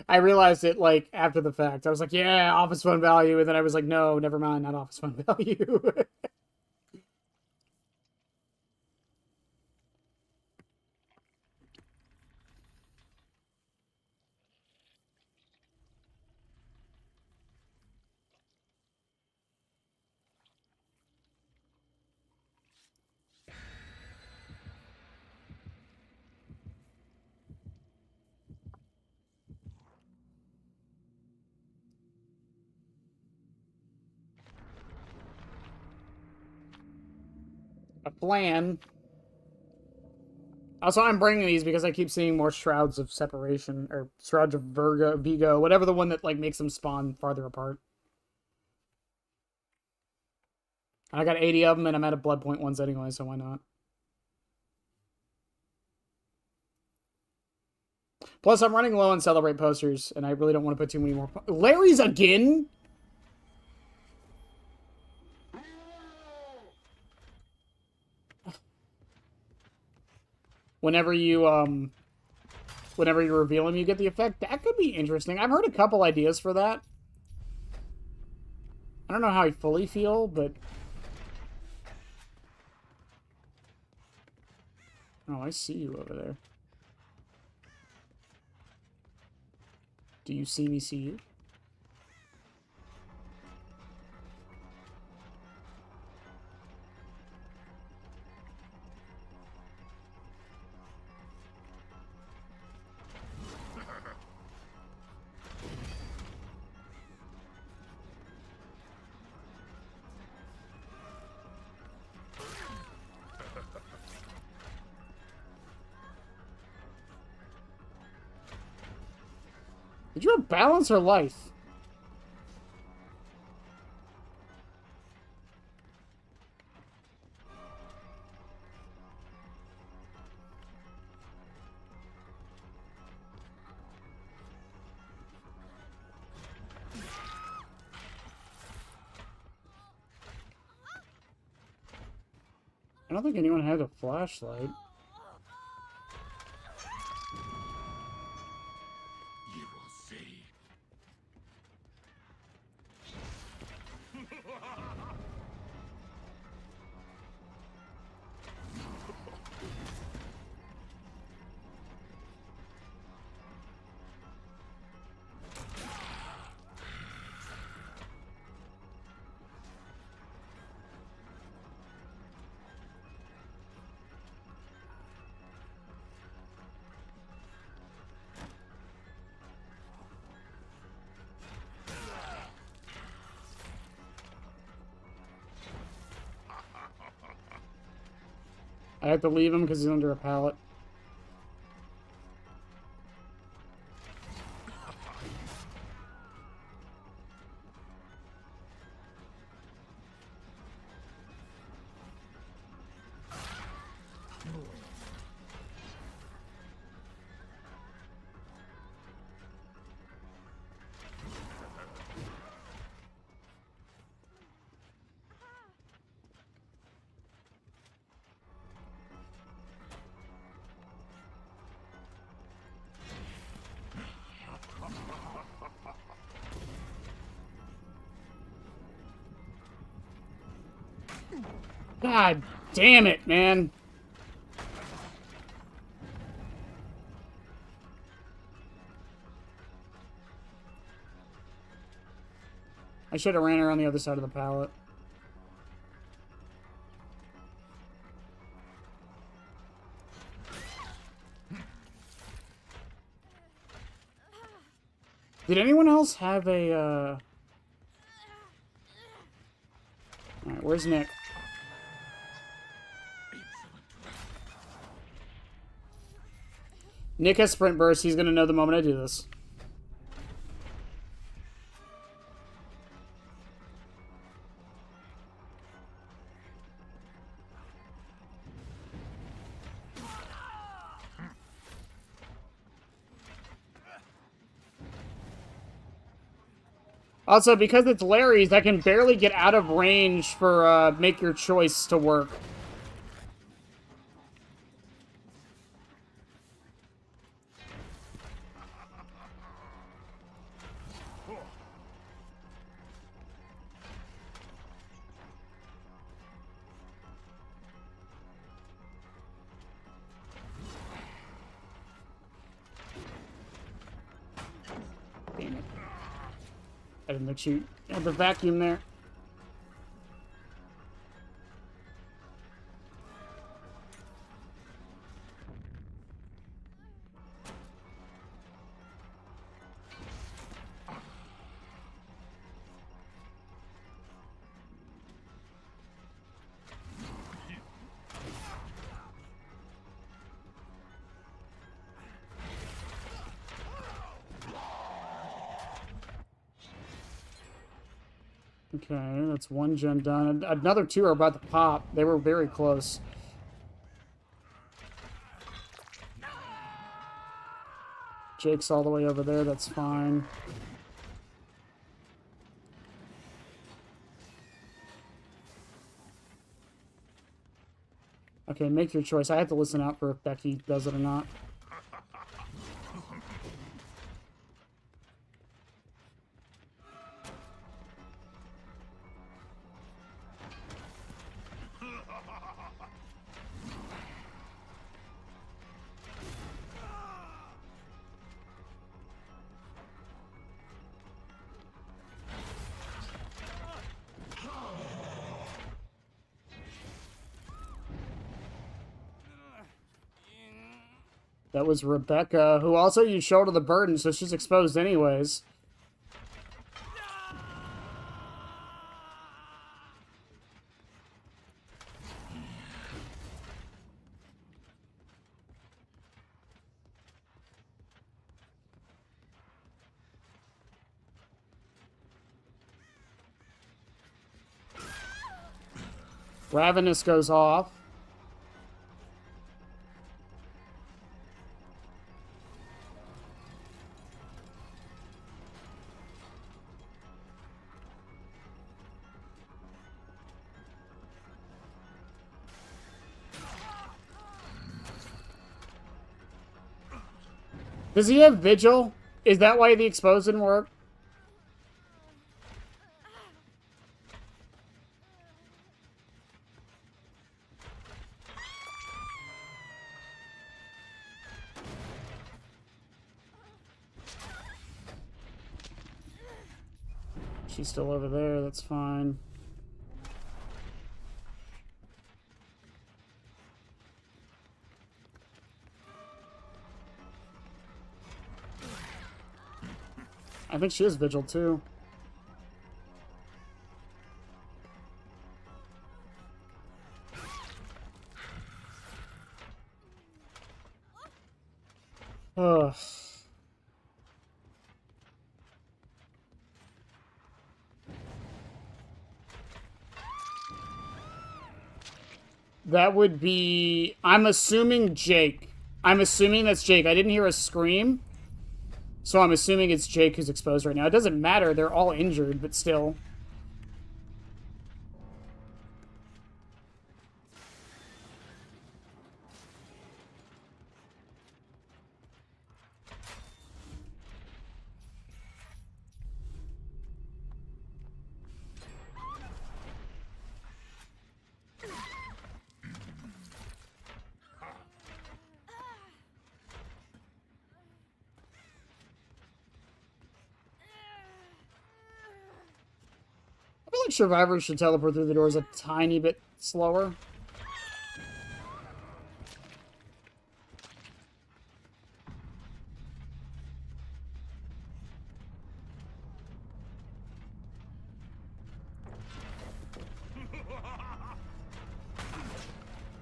I realized it, like, after the fact. I was like, yeah, Office Phone value, and then I was like, no, never mind, not Office Phone value. plan. Also, I'm bringing these because I keep seeing more Shrouds of Separation, or Shrouds of Vigo, whatever the one that, like, makes them spawn farther apart. I got 80 of them, and I'm out of blood point ones anyway, so why not? Plus, I'm running low on Celebrate posters, and I really don't want to put too many more... Larry's again? Whenever you reveal him, you get the effect. That could be interesting. I've heard a couple ideas for that. I don't know how I fully feel, but... Oh, I see you over there. Do you see me see you? Did you have balance or life? I don't think anyone had a flashlight. You will see. I have to leave him because he's under a pallet. God damn it, man. I should have ran her on the other side of the pallet. Did anyone else have a, Alright, where's Nick? Nick has sprint burst. He's gonna know the moment I do this. Also, because it's Larry's, I can barely get out of range for make your choice to work. Damn it. I didn't let you have the vacuum there. Okay, that's one gen done. Another two are about to pop. They were very close. Jake's all the way over there. That's fine. Okay, make your choice. I have to listen out for if Becky does it or not. That was Rebecca, who also you shoulder the burden, so she's exposed anyways. Ravenous goes off. Does he have Vigil? Is that why the expose didn't work? She's still over there, that's fine. I think she is Vigil too. Ugh. That would be... I'm assuming Jake. I'm assuming that's Jake. I didn't hear a scream. So I'm assuming it's Jake who's exposed right now. It doesn't matter. They're all injured, but still. I feel like survivors should teleport through the doors a tiny bit slower.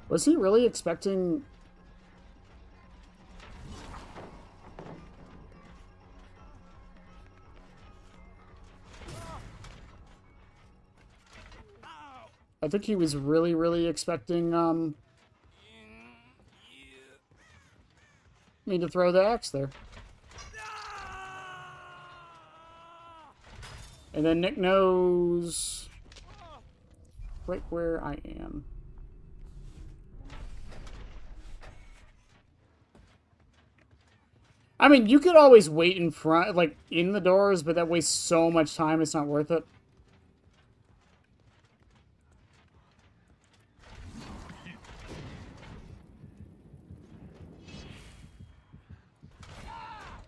Was he really expecting... I think he was really expecting, me to throw the axe there. And then Nick knows right where I am. I mean, you could always wait in front, like, in the doors, but that wastes so much time, it's not worth it.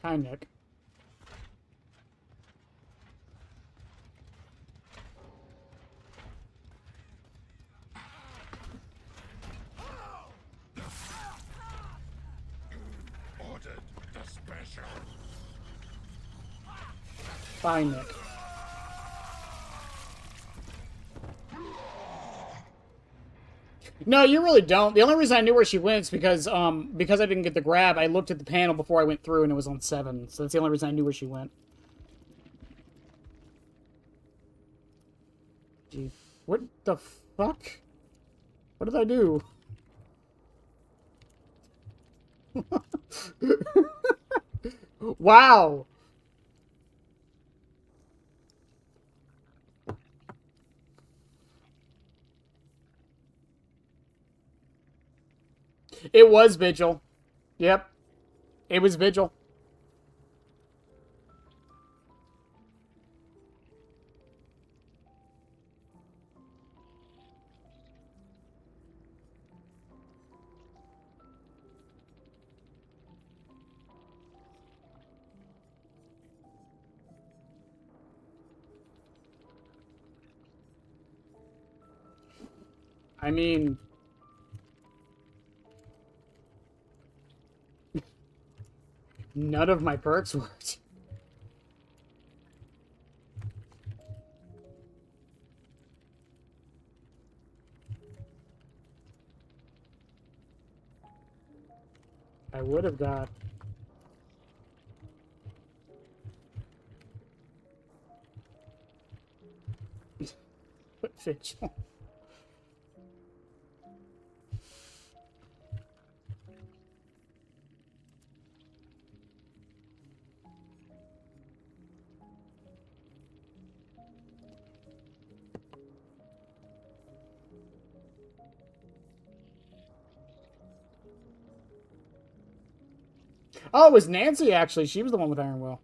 Hi, Nick. Ordered dispersion. Bye, Nick. No, you really don't. The only reason I knew where she went is because I didn't get the grab, I looked at the panel before I went through and it was on 7. So that's the only reason I knew where she went. What the fuck? What did I do? Wow! It was Vigil. Yep. It was Vigil. I mean... none of my perks worked. I would have got... Vigil. Oh, it was Nancy, actually. She was the one with Iron Will.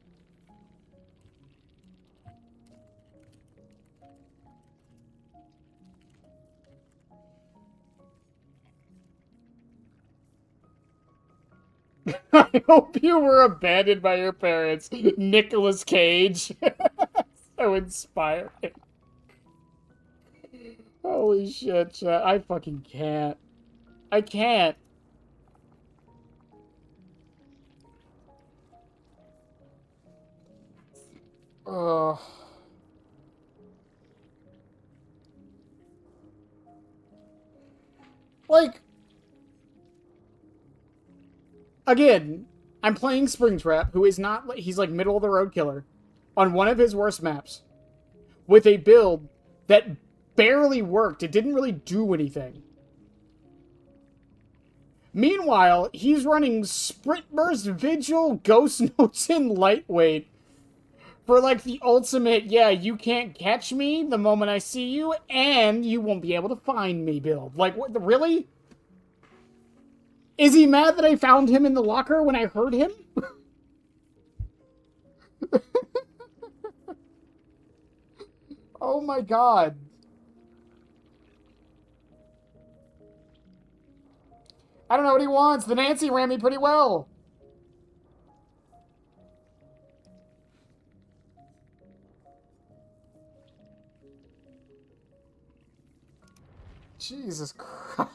I hope you were abandoned by your parents. Nicolas Cage. So inspiring. Holy shit, chat. I fucking can't. I can't. Ugh. Like... Again, I'm playing Springtrap, who is not... He's like middle-of-the-road killer. On one of his worst maps. With a build that barely worked. It didn't really do anything. Meanwhile, he's running Sprint Burst, Vigil, Ghost Notes, and Lightweight. For like the ultimate, yeah, you can't catch me the moment I see you, and you won't be able to find me build. Like, what, really? Is he mad that I found him in the locker when I heard him? Oh my god. I don't know what he wants. The Nancy ran me pretty well. Jesus Christ.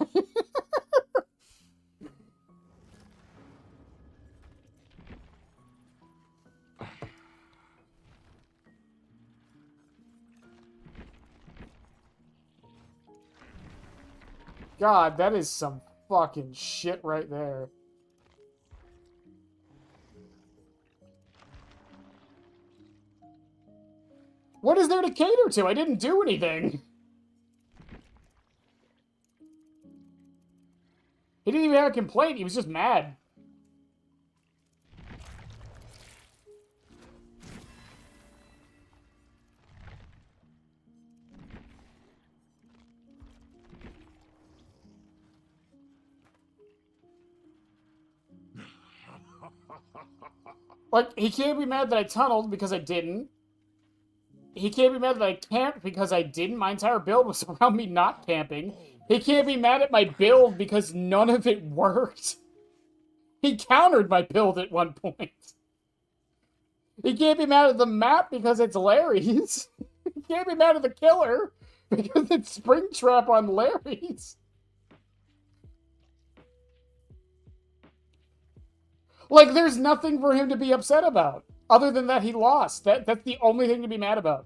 God, that is some fucking shit right there. What is there to cater to? I didn't do anything. He didn't even have a complaint. He was just mad. Like, he can't be mad that I tunneled because I didn't. He can't be mad that I camped because I didn't. My entire build was around me not camping. He can't be mad at my build because none of it worked. He countered my build at one point. He can't be mad at the map because it's Larry's. He can't be mad at the killer because it's Springtrap on Larry's. Like, there's nothing for him to be upset about. Other than that he lost. That's the only thing to be mad about.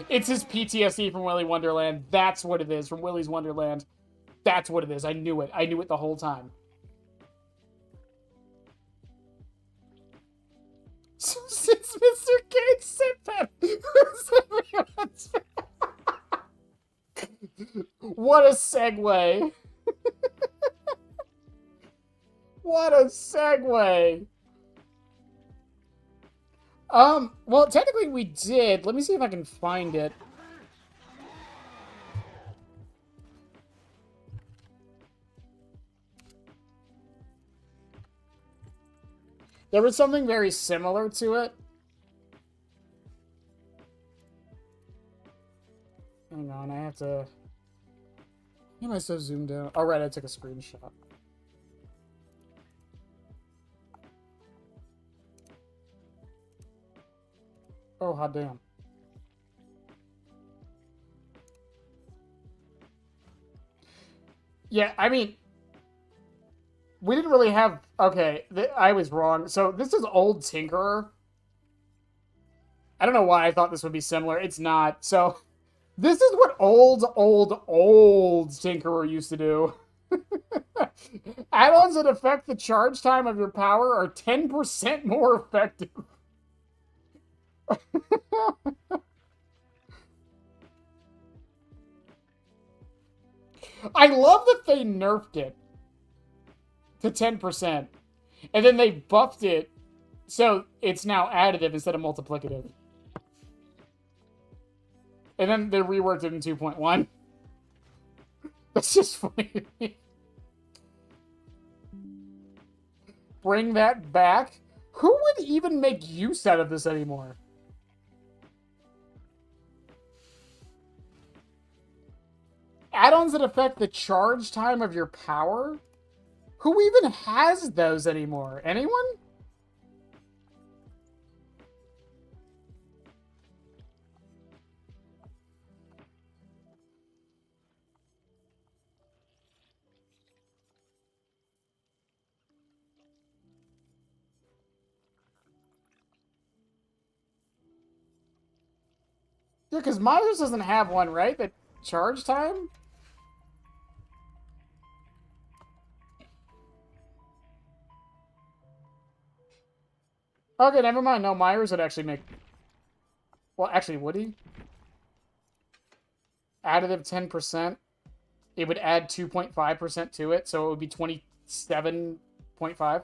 It's his PTSD from Willy Wonderland. That's what it is. From Willy's Wonderland. That's what it is. I knew it. I knew it the whole time. Since Mr. Cage said that, everyone's... What a segue. What a segue. Well, technically we did. Let me see if I can find it. There was something very similar to it. Hang on, I have to... Why am I so zoomed out? Oh, right, I took a screenshot. Oh, hot damn. Yeah, I mean... We didn't really have... Okay, I was wrong. So, this is old Tinkerer. I don't know why I thought this would be similar. It's not. So, this is what old Tinkerer used to do. Add-ons that affect the charge time of your power are 10% more effective. I love that they nerfed it to 10%. And then they buffed it so it's now additive instead of multiplicative. And then they reworked it in 2.1. That's just funny to me. Bring that back? Who would even make use out of this anymore? Add-ons that affect the charge time of your power? Who even has those anymore? Anyone? Yeah, because Myers doesn't have one, right? That charge time? Okay, never mind. No, Myers would actually make... Well, actually, would he? Additive 10%. It would add 2.5% to it, so it would be 27.5.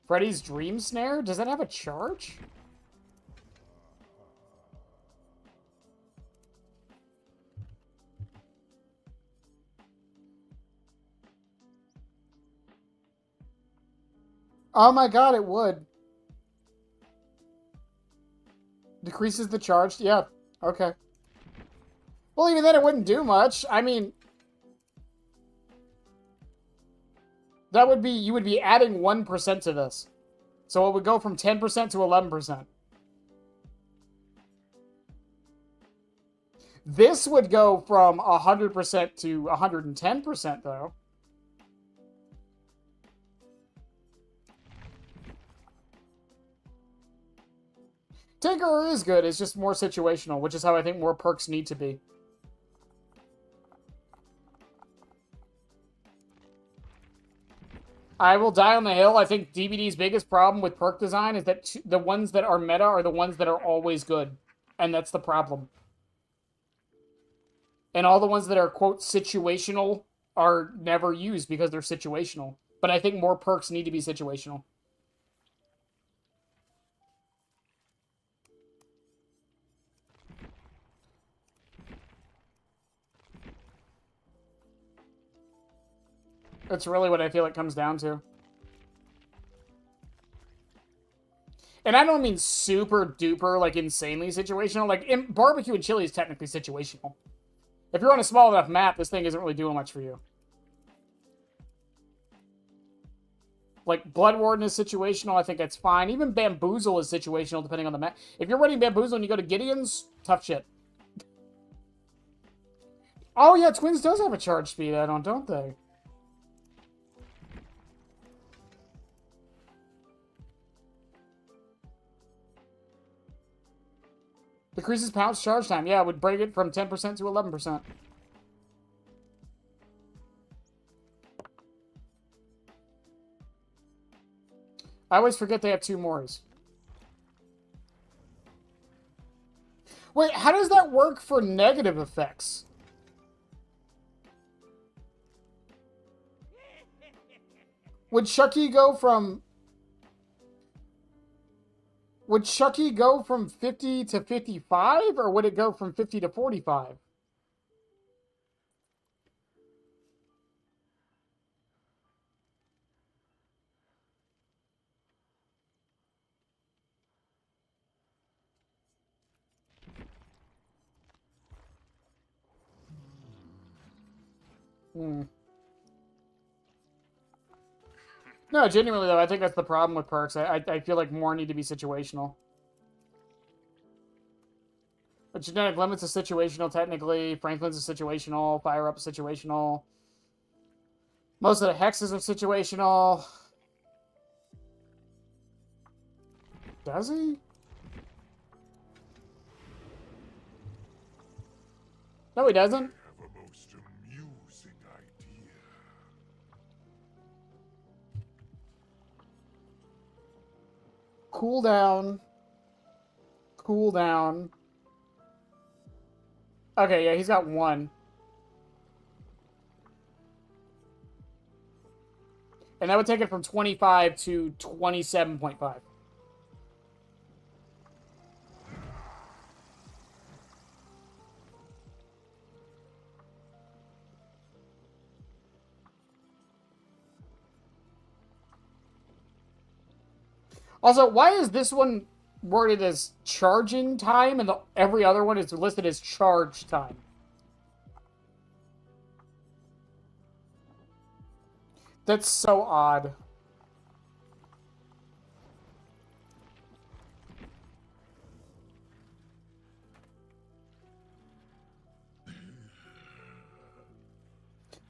Freddy's Dream Snare? Does that have a charge? Oh my god, it would. Decreases the charge? Yeah, okay. Well, even then it wouldn't do much. I mean... That would be... You would be adding 1% to this. So it would go from 10% to 11%. This would go from 100% to 110%, though. Tinkerer is good, it's just more situational, which is how I think more perks need to be. I will die on the hill. I think DBD's biggest problem with perk design is that the ones that are meta are the ones that are always good. And that's the problem. And all the ones that are, quote, situational are never used because they're situational. But I think more perks need to be situational. That's really what I feel it comes down to. And I don't mean super duper, like, insanely situational. Like, barbecue and chili is technically situational. If you're on a small enough map, this thing isn't really doing much for you. Like, Blood Warden is situational, I think that's fine. Even Bamboozle is situational, depending on the map. If you're running Bamboozle and you go to Gideon's, tough shit. Oh yeah, Twins does have a charge speed add-on, don't they? Decreases pounce charge time. Yeah, it would break it from 10% to 11%. I always forget they have 2 mores. Wait, how does that work for negative effects? Would Chucky go from... Would Chucky go from 50 to 55, or would it go from 50 to 45? No, genuinely though, I think that's the problem with perks. I feel like more need to be situational. But genetic limits is situational technically. Franklin's is situational. Fire up is situational. Most of the hexes are situational. Does he? No, he doesn't. I have a most amusing idea. Cool down. Cool down. Okay, yeah, he's got 1. And that would take it from 25 to 27.5. Also, why is this one worded as charging time and every other one is listed as charge time? That's so odd.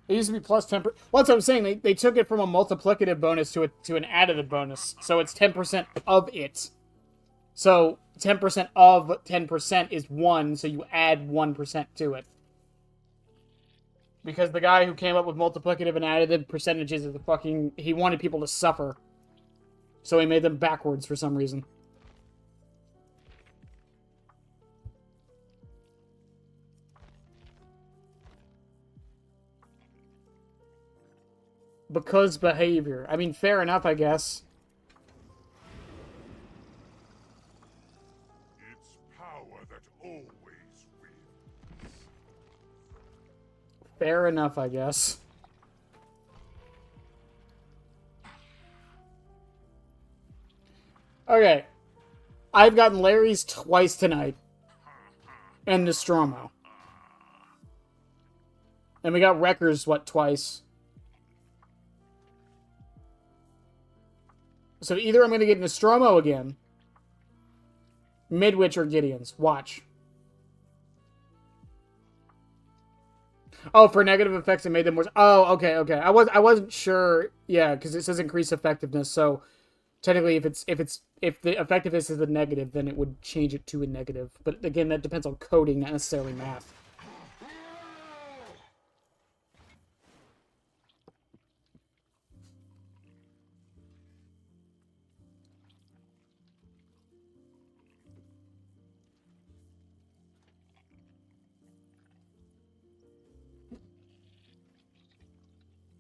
It used to be plus 10%. Well, that's what I'm saying. They took it from a multiplicative bonus to an additive bonus. So it's 10% of it. So 10% of 10% is 1, so you add 1% to it. Because the guy who came up with multiplicative and additive percentages is he wanted people to suffer. So he made them backwards for some reason. Because behavior. I mean, fair enough, I guess. It's power that always wins. Fair enough, I guess. Okay. I've gotten Larry's twice tonight. And Nostromo. And we got Wrecker's, twice? So either I'm going to get Nostromo again, Midwich, or Gideon's. Watch. Oh, for negative effects, it made them worse. Oh, okay. I wasn't sure. Yeah, because it says increase effectiveness. So technically, if the effectiveness is a negative, then it would change it to a negative. But again, that depends on coding, not necessarily math.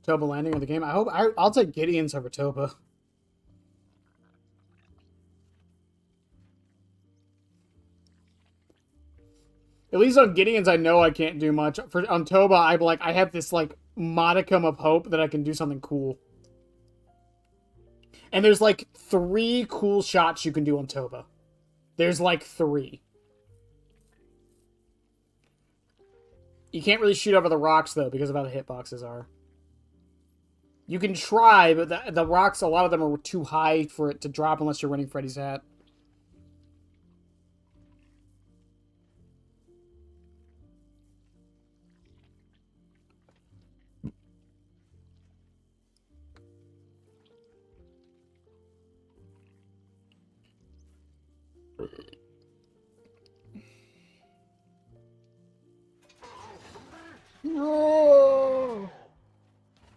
Toba landing on the game. I'll take Gideon's over Toba. At least on Gideon's, I know I can't do much. On Toba, I have this modicum of hope that I can do something cool. And there's 3 cool shots you can do on Toba. There's 3. You can't really shoot over the rocks though because of how the hitboxes are. You can try, but the rocks, a lot of them are too high for it to drop unless you're running Freddy's hat.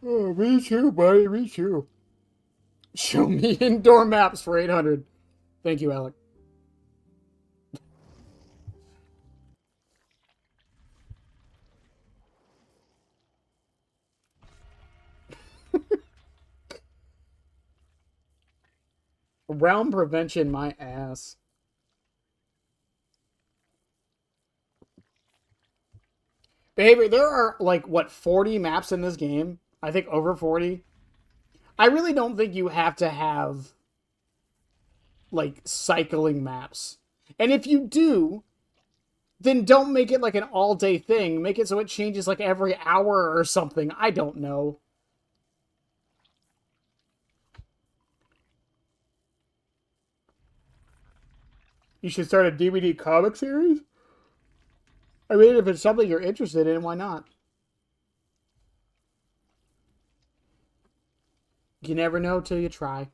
Oh, me too, buddy. Me too. Show me indoor maps for 800. Thank you, Alec. Realm prevention, my ass. Behavior, there are, like, what, 40 maps in this game? I think over 40. I really don't think you have to have, like, cycling maps. And if you do, then don't make it like an all-day thing. Make it so it changes, like, every hour or something. I don't know. You should start a DVD comic series? I mean, if it's something you're interested in, why not? You never know till you try.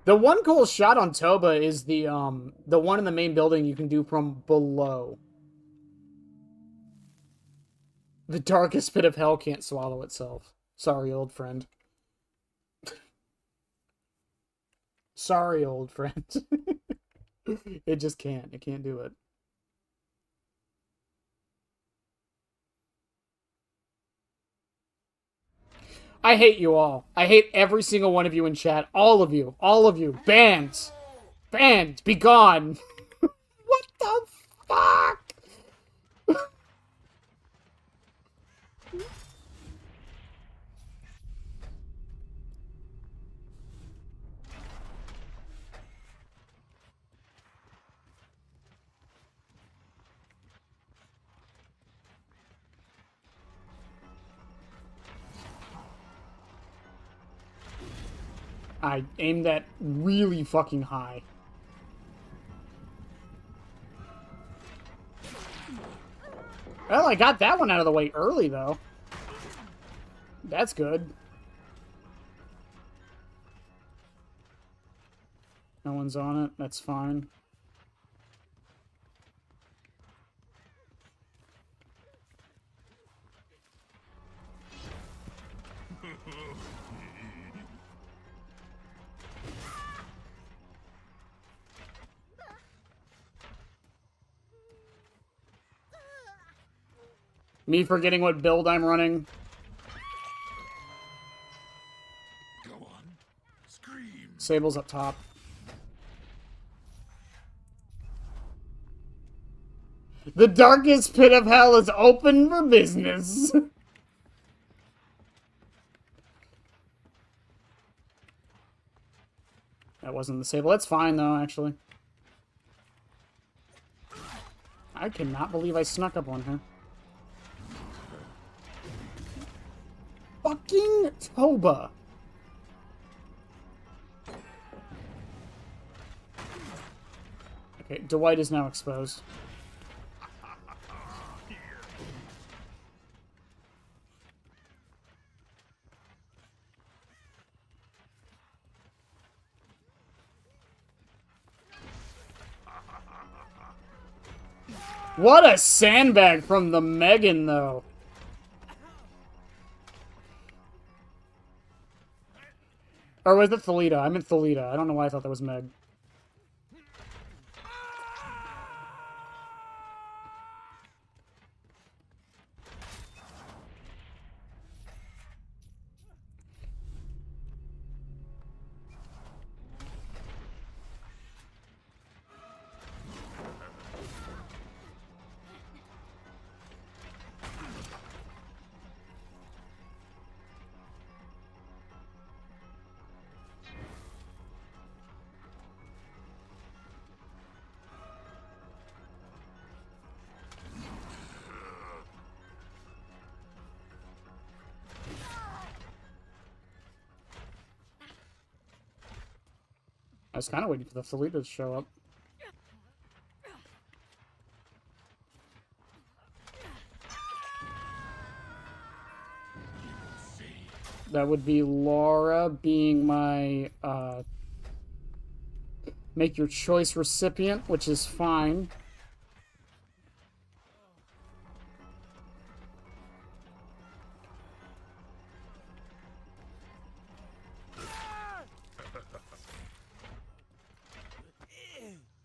The one cool shot on Toba is the one in the main building you can do from below. The darkest pit of hell can't swallow itself. Sorry, old friend. Sorry, old friend. It just can't. It can't do it. I hate you all. I hate every single one of you in chat. All of you. All of you. Banned. Banned. Be gone. What the fuck? I aimed that really fucking high. Well, I got that one out of the way early, though. That's good. No one's on it. That's fine. Me forgetting what build I'm running. Go on. Scream. Sable's up top. The darkest pit of hell is open for business. That wasn't the Sable. That's fine, though, actually. I cannot believe I snuck up on her. Fucking Toba. Okay, Dwight is now exposed. What a sandbag from the Megan, though. Or was it Thalita? I meant Thalita. I don't know why I thought that was Meg. I was kind of waiting for the Thalita to show up. That would be Laura being my make your choice recipient, which is fine.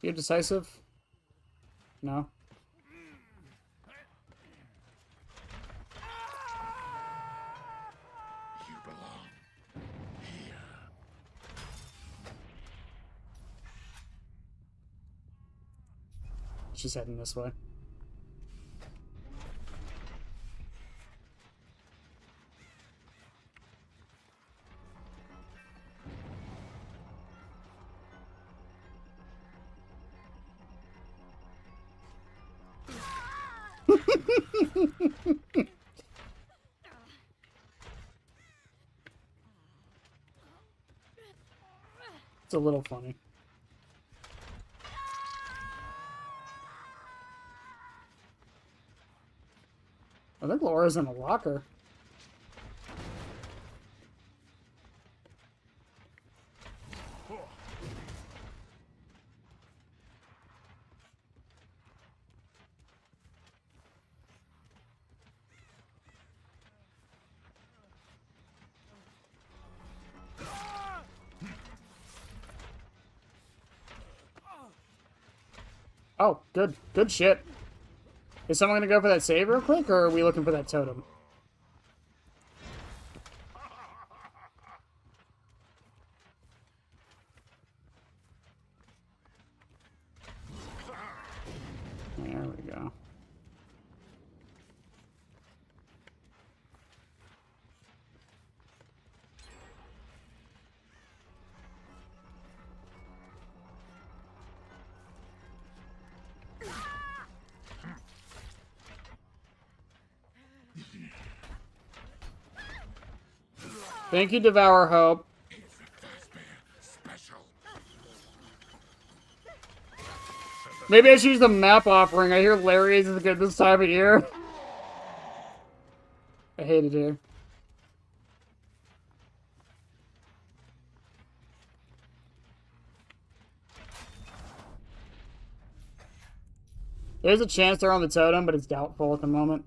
You decisive? No. You belong here. She's heading this way. It's a little funny. I think Laura's in a locker. Oh, good. Good shit. Is someone gonna go for that save real quick, or are we looking for that totem? There we go. Thank you, Devour Hope. It's a Fazbear special. Maybe I should use the map offering. I hear Larry's is good this time of year. I hate it here. There's a chance they're on the totem, but it's doubtful at the moment.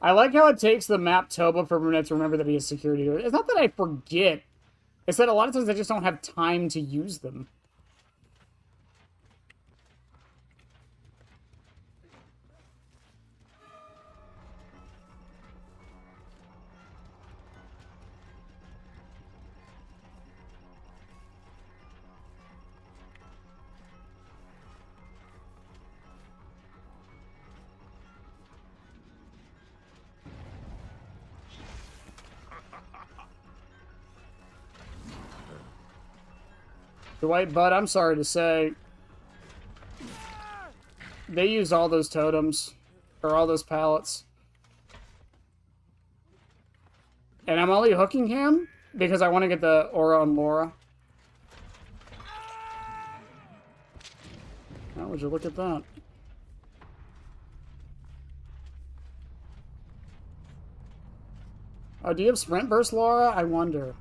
I like how it takes the map Toba for a minute to remember that he has security. It's not that I forget. It's that a lot of times I just don't have time to use them. Dwight Butt, I'm sorry to say, they use all those totems, or all those pallets. And I'm only hooking him because I want to get the aura on Laura. Oh, would you look at that? Oh, do you have Sprint Burst, Laura? I wonder.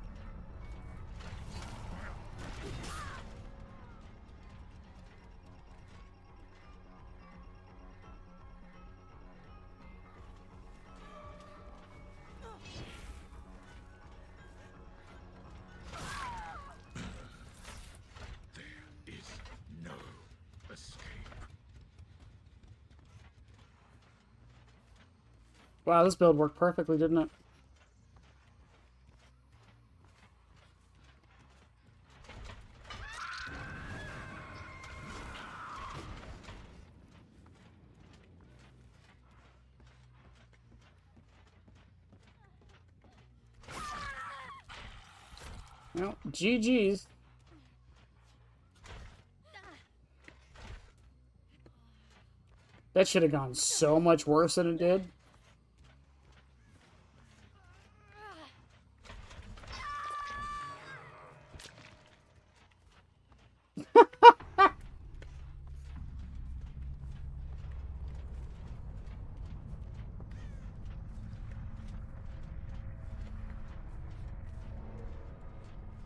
There is no escape. Wow, this build worked perfectly, didn't it? Well, GG's. That should have gone so much worse than it did.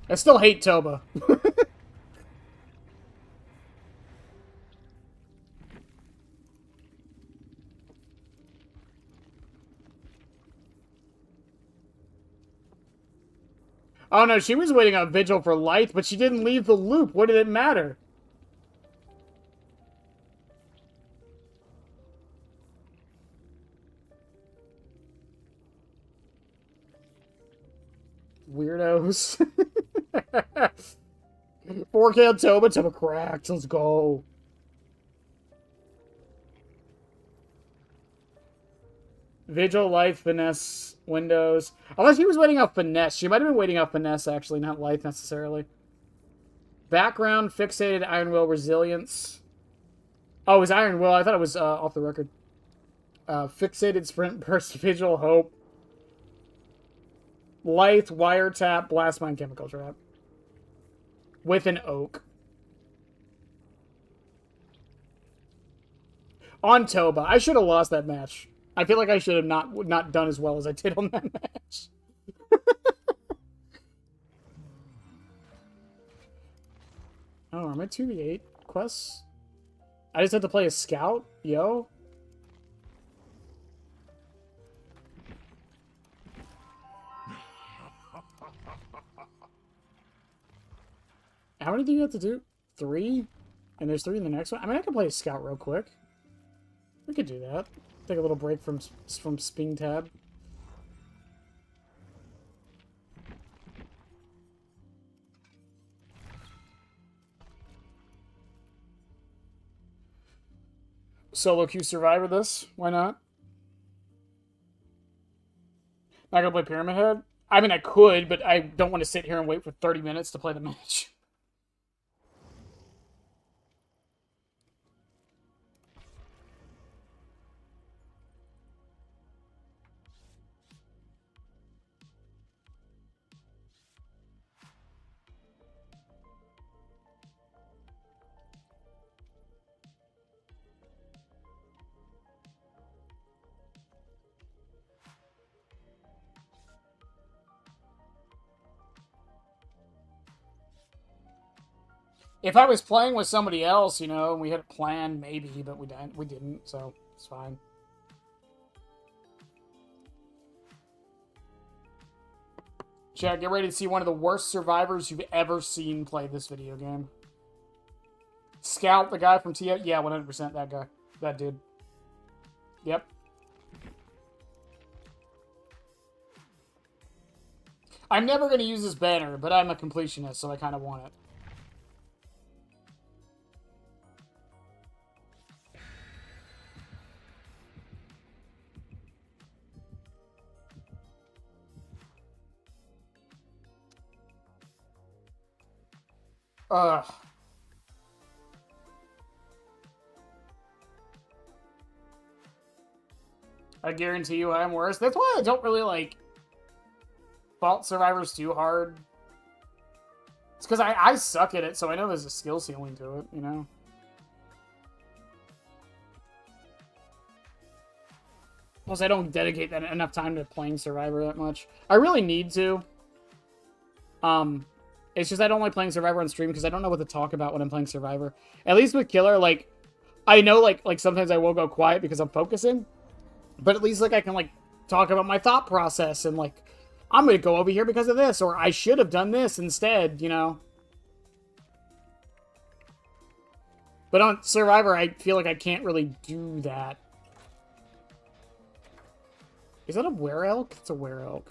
I still hate Toba. Oh no, she was waiting on Vigil for light, but she didn't leave the loop. What did it matter? Weirdos. 4K on Toba, Toba cracked. Let's go. Vigil, Life, Finesse, Windows. Unless he was waiting out Finesse. She might have been waiting out Finesse, actually, not Life necessarily. Background, Fixated, Iron Will, Resilience. Oh, it was Iron Will. I thought it was off the record. Fixated, Sprint, Burst, Vigil, Hope. Light, Wiretap, Blast Mine, Chemical Trap. With an Oak. On Toba. I should have lost that match. I feel like I should have not done as well as I did on that match. Oh, am I 2v8 quests? I just had to play a scout? Yo. How many do you have to do? 3? And there's 3 in the next one? I mean, I can play a scout real quick. We could do that. Take a little break from Springtrap. Solo queue Survivor this. Why not? Not gonna play Pyramid Head? I mean, I could, but I don't want to sit here and wait for 30 minutes to play the match. If I was playing with somebody else, you know, and we had a plan, maybe, but we didn't, so it's fine. Chat, get ready to see one of the worst survivors you've ever seen play this video game. Scout, the guy from TF? Yeah, 100% that guy. That dude. Yep. I'm never going to use this banner, but I'm a completionist, so I kind of want it. Ugh. I guarantee you I'm worse. That's why I don't really, like, fault survivors too hard. It's because I suck at it, so I know there's a skill ceiling to it, you know? Plus, I don't dedicate enough time to playing Survivor that much. I really need to. It's just I don't like playing Survivor on stream because I don't know what to talk about when I'm playing Survivor. At least with Killer, like, I know, like sometimes I will go quiet because I'm focusing. But at least, like, I can, like, talk about my thought process and, like, I'm going to go over here because of this, or I should have done this instead, you know? But on Survivor, I feel like I can't really do that. Is that a were-elk? It's a were-elk.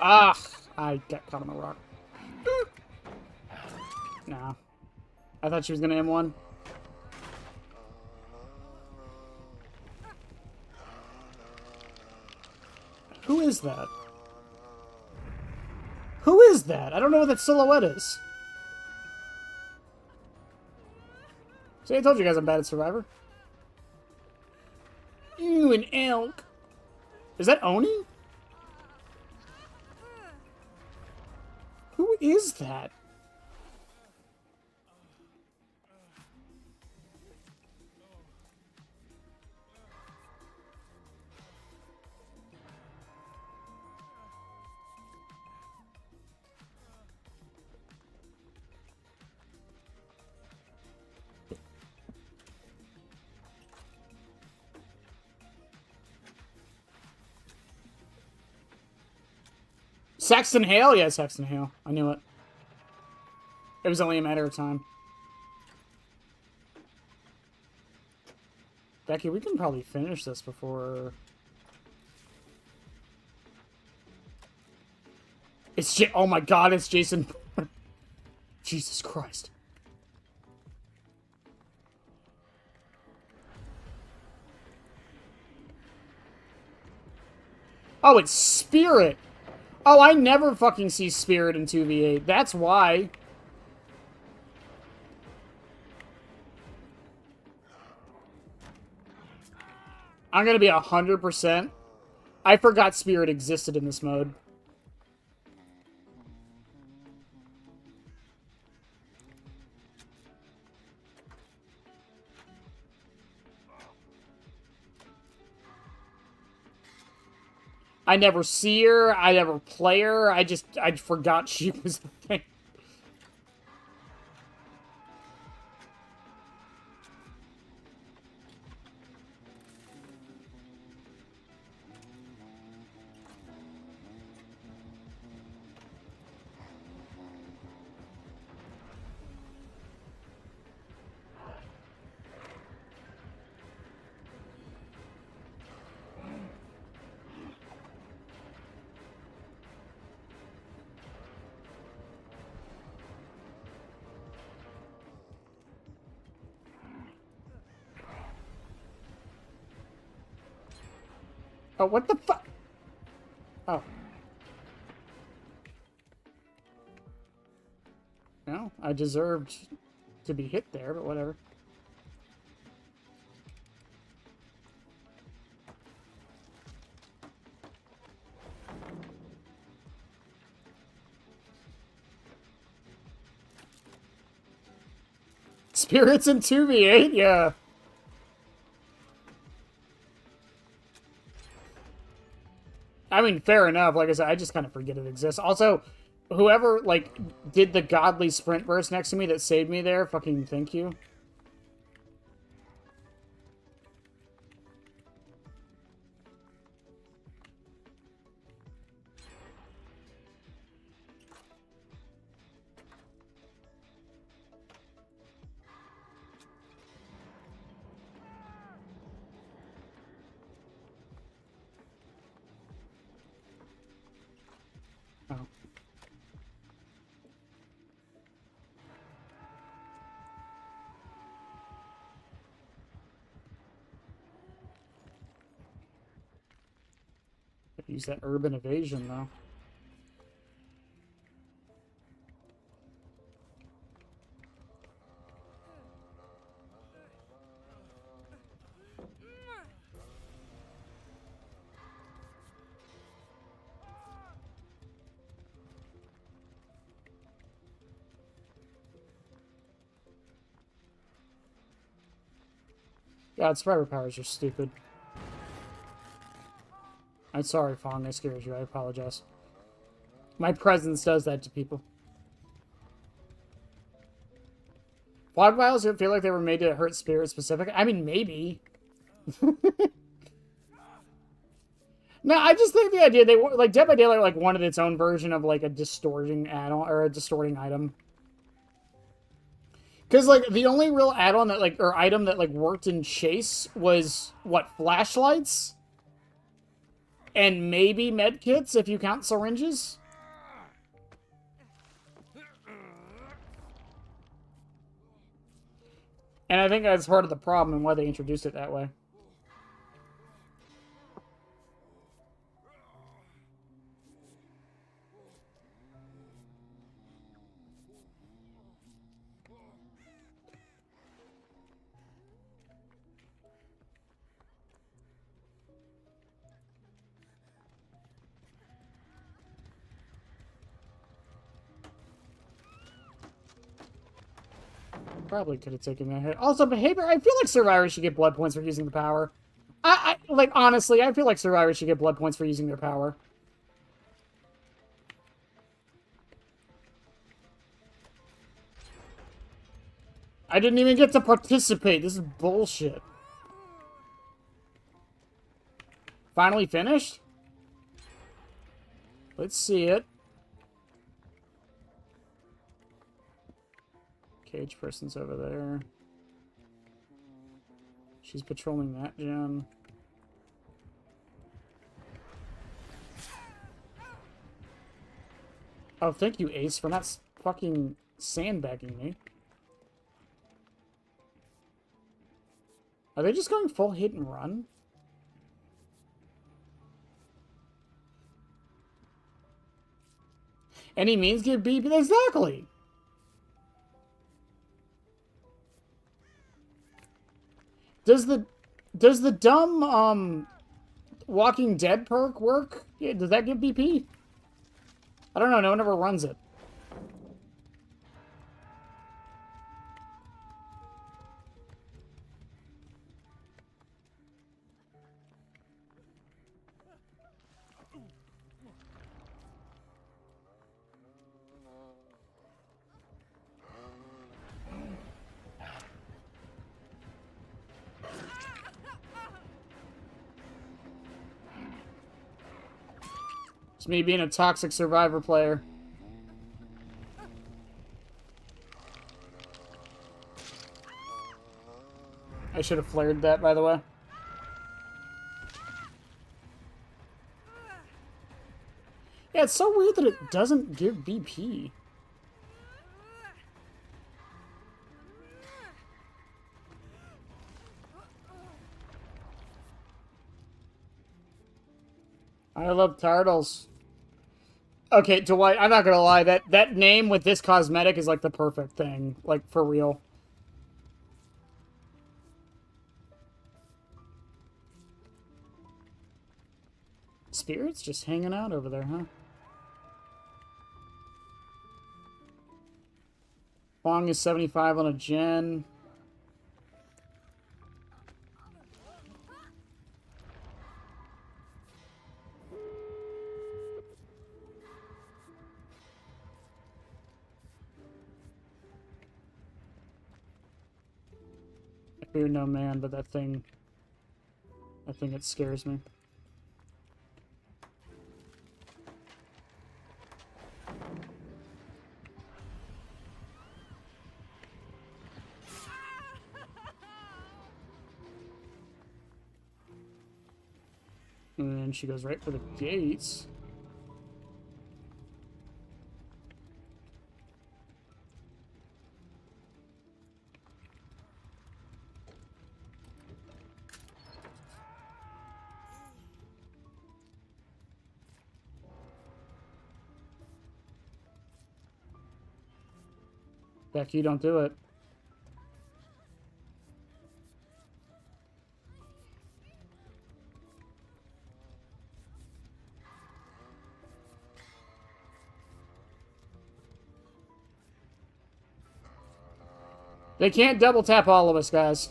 Ah! I got caught on the rock. Nah. I thought she was gonna M1. Who is that? Who is that? I don't know what that silhouette is. See, I told you guys I'm bad at Survivor. Ooh, an elk. Is that Oni? is that? Saxton Hale? Yeah, Saxton Hale. I knew it. It was only a matter of time. Becky, we can probably finish this before... It's oh my god, it's Jason. Jesus Christ. Oh, it's Spirit. Oh, I never fucking see Spirit in 2v8. That's why. I'm gonna be 100%. I forgot Spirit existed in this mode. I never see her. I never play her. I forgot she was a thing. Oh, what the fuck? Oh. No, I deserved to be hit there, but whatever. Spirits in 2v8? Yeah. I mean, fair enough. Like I said, I just kind of forget it exists. Also, whoever, like, did the godly sprint burst next to me that saved me there, fucking thank you. Oh. Use that urban evasion, though. God, survivor powers are stupid. I'm sorry, Fong. I scared you. I apologize. My presence does that to people. Fog vials don't feel like they were made to hurt spirit specific. I mean, maybe. No, I just think the idea they like Dead by Daylight like wanted its own version of like a distorting add-on or a distorting item. Because like the only real add-on that like or item that like worked in Chase was what, flashlights? And maybe medkits if you count syringes. And I think that's part of the problem and why they introduced it that way. probably could have taken that hit. Also, behavior. I feel like survivors should get blood points for using the power. Like, honestly, I feel like survivors should get blood points for using their power. I didn't even get to participate. This is bullshit. Finally finished? Let's see it. Cage person's over there. She's patrolling that gen. Oh, thank you, Ace, for not fucking sandbagging me. Are they just going full hit and run? Any means give BP? Exactly! Does the dumb, Walking Dead perk work? Yeah, does that give BP? I don't know, no one ever runs it. It's me being a toxic survivor player. I should have flared that, by the way. Yeah, it's so weird that it doesn't give BP. I love turtles. Okay, Dwight, I'm not gonna lie, that name with this cosmetic is like the perfect thing. Like, for real. Spirits just hanging out over there, huh? Fong is 75 on a gen. I fear no man, but that thing, it scares me. And then she goes right for the gates. Becky, don't do it. They can't double tap all of us, guys.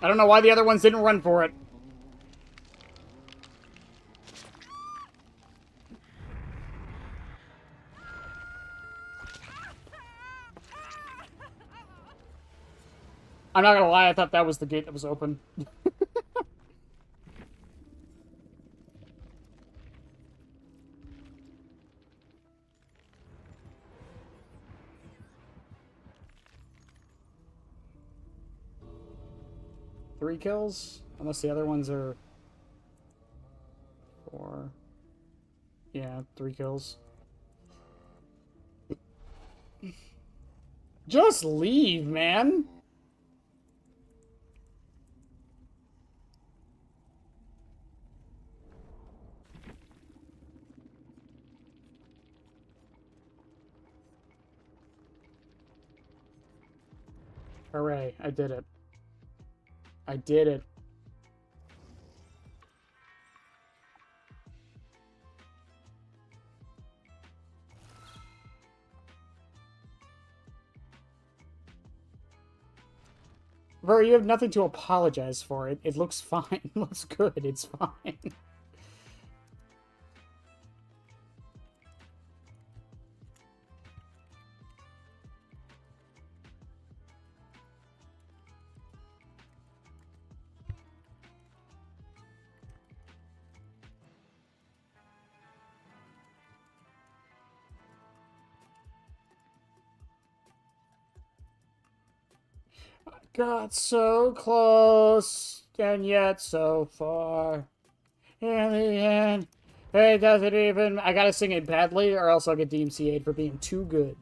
I don't know why the other ones didn't run for it. I'm not gonna lie, I thought that was the gate that was open. 3 kills? Unless the other ones are 4. Yeah, 3 kills. Just leave, man! Hooray, I did it. I did it. Ver, you have nothing to apologize for. It looks fine. It looks good. It's fine. Got so close, and yet so far. In the end, it doesn't even... I gotta sing it badly, or else I'll get DMCA'd for being too good.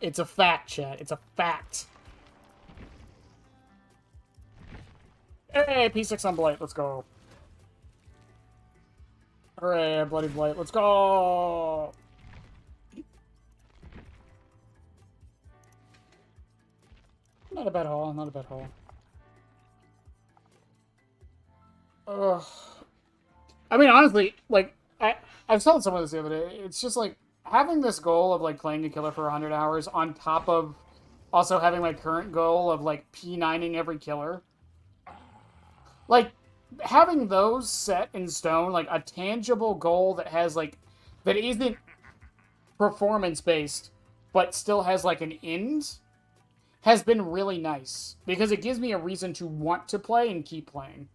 It's a fact, chat. It's a fact. Hey, P6 on Blight. Let's go. Hooray, Bloody Blight. Let's go! Not a bad haul. Not a bad haul. Ugh. I mean, honestly, like, I was telling someone this the other day. It's just, like, having this goal of, like, playing a killer for 100 hours on top of also having my current goal of, like, P9ing every killer. Like, having those set in stone, like, a tangible goal that has, like, that isn't performance-based, but still has, like, an end, has been really nice. Because it gives me a reason to want to play and keep playing.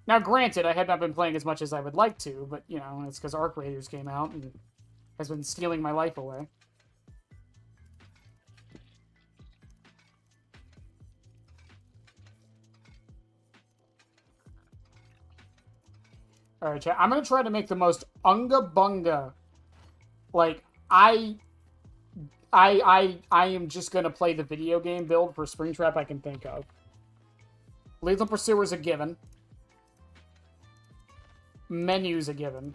Now, granted, I had not been playing as much as I would like to, but, you know, it's because Arc Raiders came out and has been stealing my life away. Alright, chat. I'm going to try to make the most unga bunga. Like, I am just going to play the video game build for Springtrap I can think of. Lethal Pursuer's a given. Menu's a given.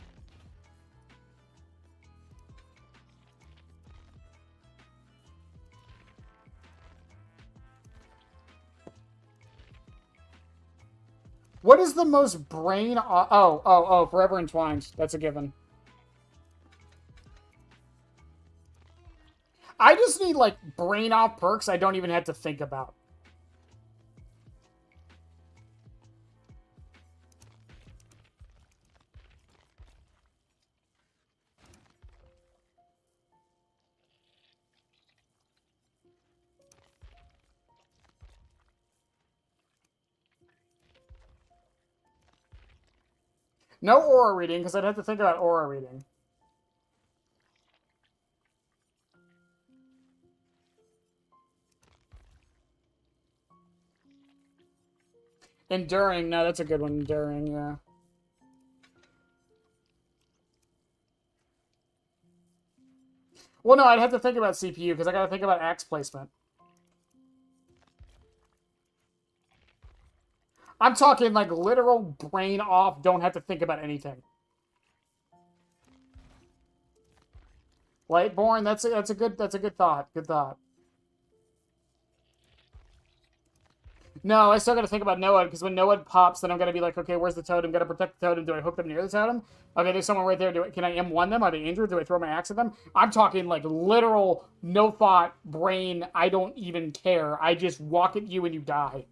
What is the most brain... Oh, Forever Entwined. That's a given. I just need, like, brain-off perks I don't even have to think about. No aura reading, because I'd have to think about aura reading. Enduring, no, that's a good one. Enduring, yeah. Well, no, I'd have to think about CPU, because I gotta think about axe placement. I'm talking, like, literal brain off, don't have to think about anything. Lightborn, that's a good thought. Good thought. No, I still gotta think about Noah, because when Noah pops, then I'm gonna be like, okay, where's the totem? Gotta protect the totem. Do I hook them near the totem? Okay, there's someone right there. Can I M1 them? Are they injured? Do I throw my axe at them? I'm talking, like, literal, no thought, brain, I don't even care. I just walk at you and you die.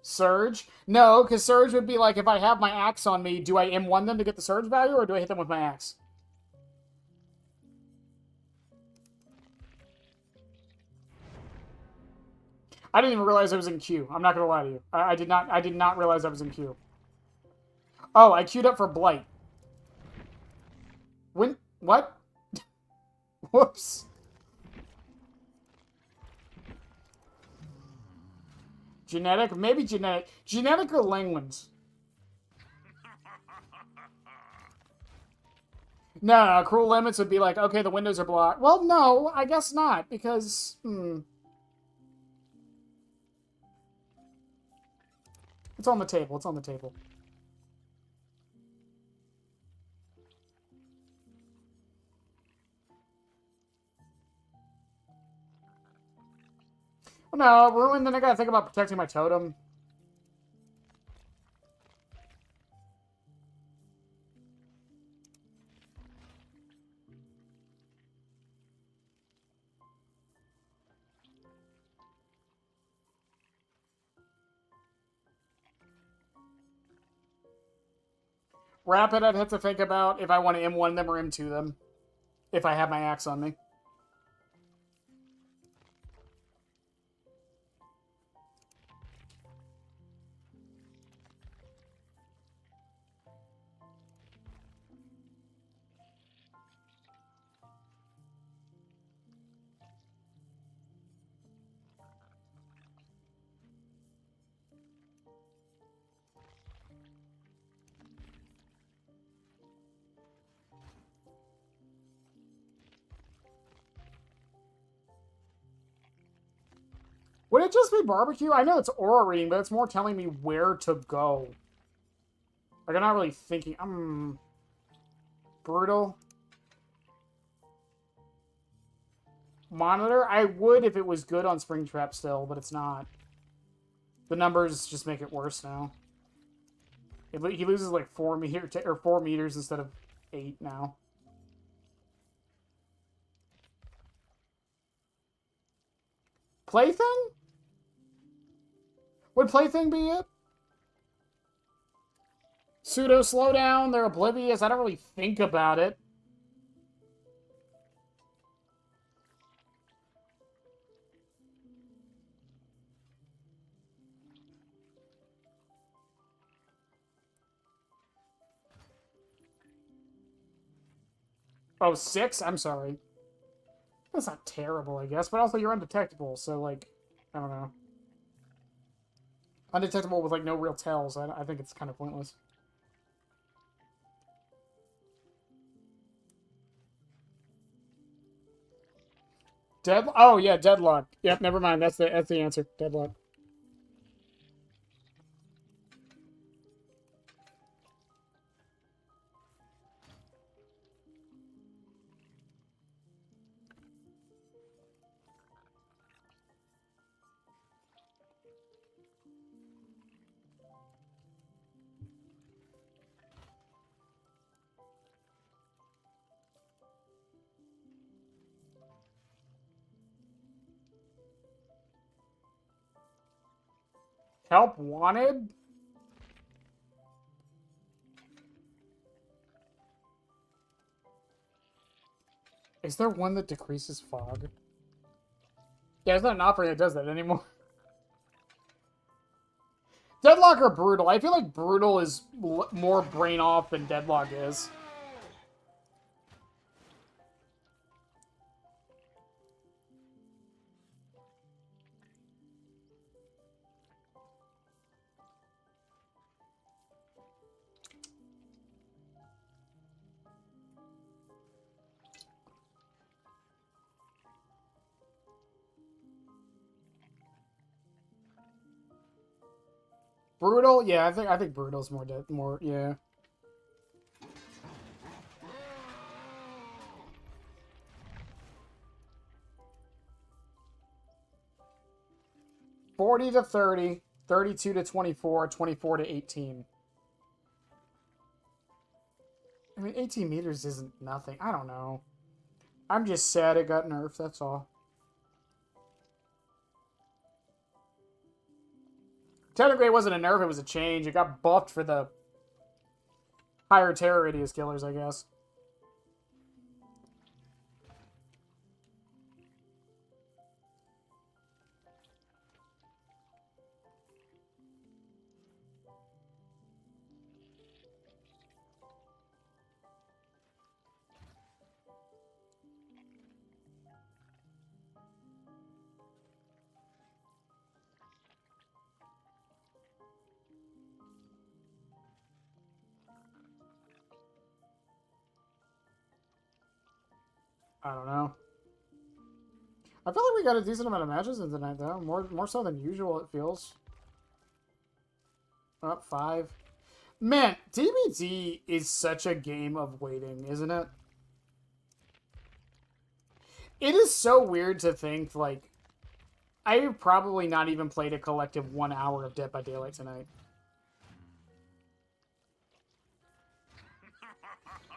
Surge? No, because Surge would be like, if I have my axe on me, do I M1 them to get the Surge value, or do I hit them with my axe? I didn't even realize I was in queue. I'm not gonna lie to you. I did not realize I was in queue. Oh, I queued up for Blight. When? What? Whoops. Genetic? Maybe genetic. Genetic or Langlands? No, Cruel Limits would be like, okay, the windows are blocked. Well, no, I guess not, because... It's on the table. It's on the table. Well, no, Ruin, then I gotta think about protecting my totem. Rapid, I'd have to think about if I want to M1 them or M2 them. If I have my axe on me. Would it just be barbecue? I know it's aura reading, but it's more telling me where to go. Like, I'm not really thinking. Brutal. Monitor? I would if it was good on Springtrap still, but it's not. The numbers just make it worse now. He loses like 4 meters instead of 8 now. Plaything? Would Plaything be it? Pseudo slowdown, they're oblivious. I don't really think about it. Oh, 6? I'm sorry. That's not terrible, I guess, but also you're undetectable, so, like, I don't know. Undetectable with, like, no real tells. I think it's kind of pointless. Oh, yeah, deadlock. Yep, never mind. That's the answer. Deadlock. Help wanted? Is there one that decreases fog? Yeah, there's not an offering that does that anymore. Deadlock or Brutal? I feel like Brutal is more brain off than Deadlock is. Brutal? Yeah, I think Brutal's more yeah. $40 to $30, $32 to $24, $24 to $18. I mean, 18 meters isn't nothing. I don't know. I'm just sad it got nerfed, that's all. Technically, it wasn't a nerf, it was a change. It got buffed for the higher terror radius killers, I guess. I don't know. I feel like we got a decent amount of matches in tonight, though. More so than usual, it feels. Up 5. Man, DBD is such a game of waiting, isn't it? It is so weird to think, like, I've probably not even played a collective 1 hour of Dead by Daylight tonight.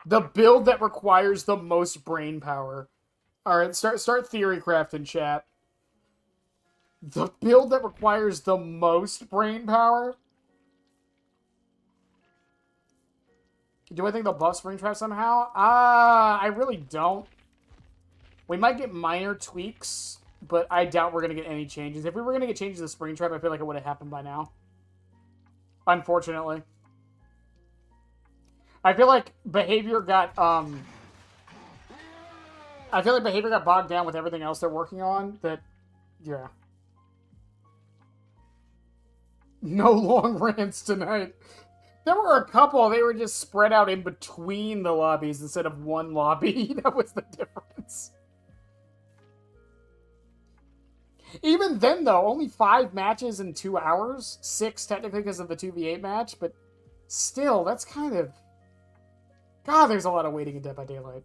The build that requires the most brain power. Alright, start Theorycraft in chat. The build that requires the most brain power? Do I think they'll buff Springtrap somehow? I really don't. We might get minor tweaks, but I doubt we're going to get any changes. If we were going to get changes to Springtrap, I feel like it would have happened by now. Unfortunately. I feel like behavior got, bogged down with everything else they're working on. That, yeah. No long rants tonight. There were a couple, they were just spread out in between the lobbies instead of one lobby. That was the difference. Even then, though, only 5 matches in 2 hours. 6, technically, because of the 2v8 match. But still, that's kind of... God, there's a lot of waiting in Dead by Daylight.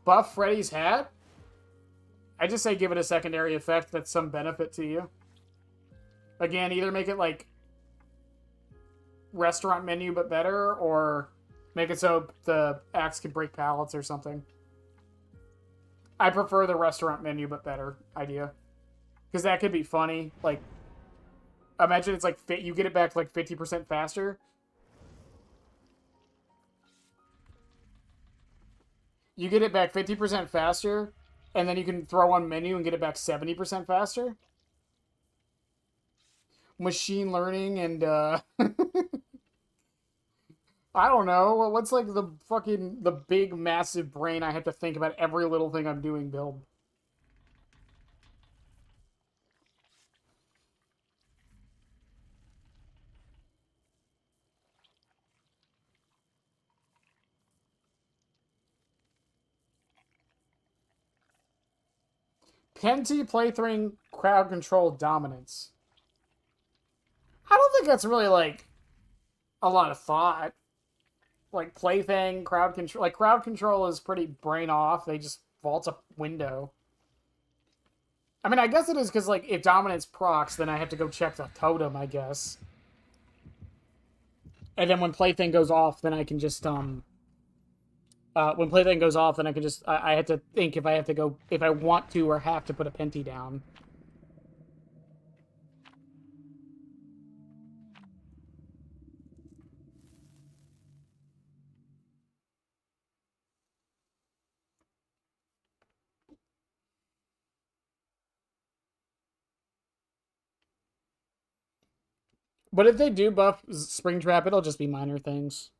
Buff Freddy's hat? I just say give it a secondary effect that's some benefit to you. Again, either make it like restaurant menu but better, or make it so the axe can break pallets or something. I prefer the restaurant menu but better idea. Because that could be funny. Like, imagine it's like you get it back like 50% faster. You get it back 50% faster, and then you can throw on menu and get it back 70% faster. Machine learning and, I don't know. What's like the big massive brain I have to think about every little thing I'm doing build? Penti plaything crowd control dominance. I don't think that's really like a lot of thought. Like plaything, crowd control. Like crowd control is pretty brain off. They just vault a window. I mean, I guess it is because like if dominance procs, then I have to go check the totem, I guess. And then when plaything goes off, then I can just when plaything goes off, then I can just I have to think if I want to or have to put a Penti down. But if they do buff Springtrap, it'll just be minor things.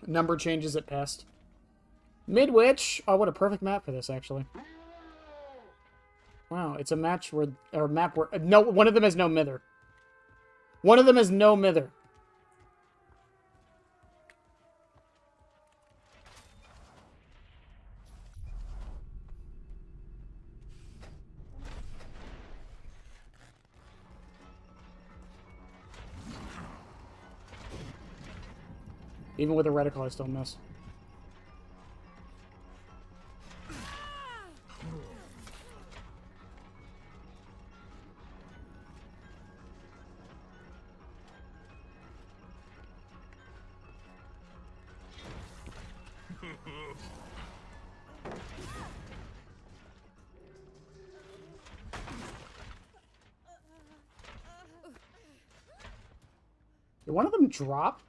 Number changes at best. Midwich. Oh, what a perfect map for this, actually. Wow, it's a match where... Or map where... No, one of them has no mither. One of them has no mither. Even with a reticle, I still miss. Did one of them drop?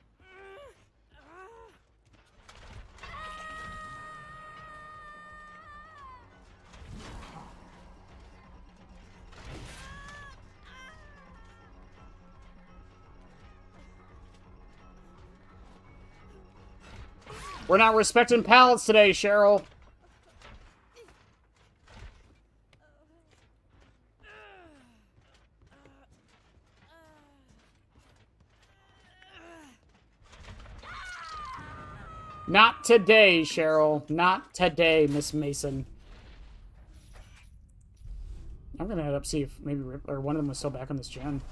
We're not respecting pallets today, Cheryl. Not today, Cheryl. Not today, Miss Mason. I'm gonna head up see if maybe or one of them was still back on this gen.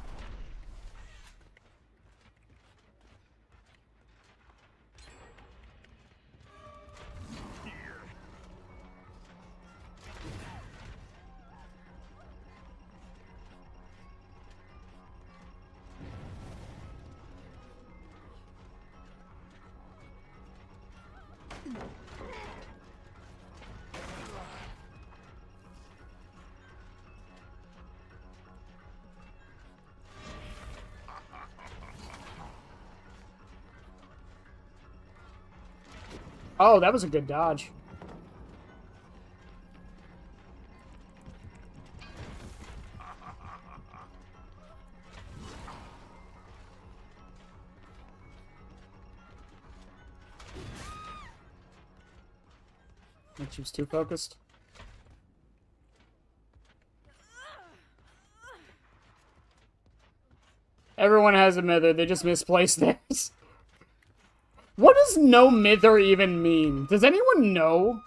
Oh, that was a good dodge. I think she was too focused. Everyone has a mither, they just misplaced theirs. What does no mither even mean? Does anyone know?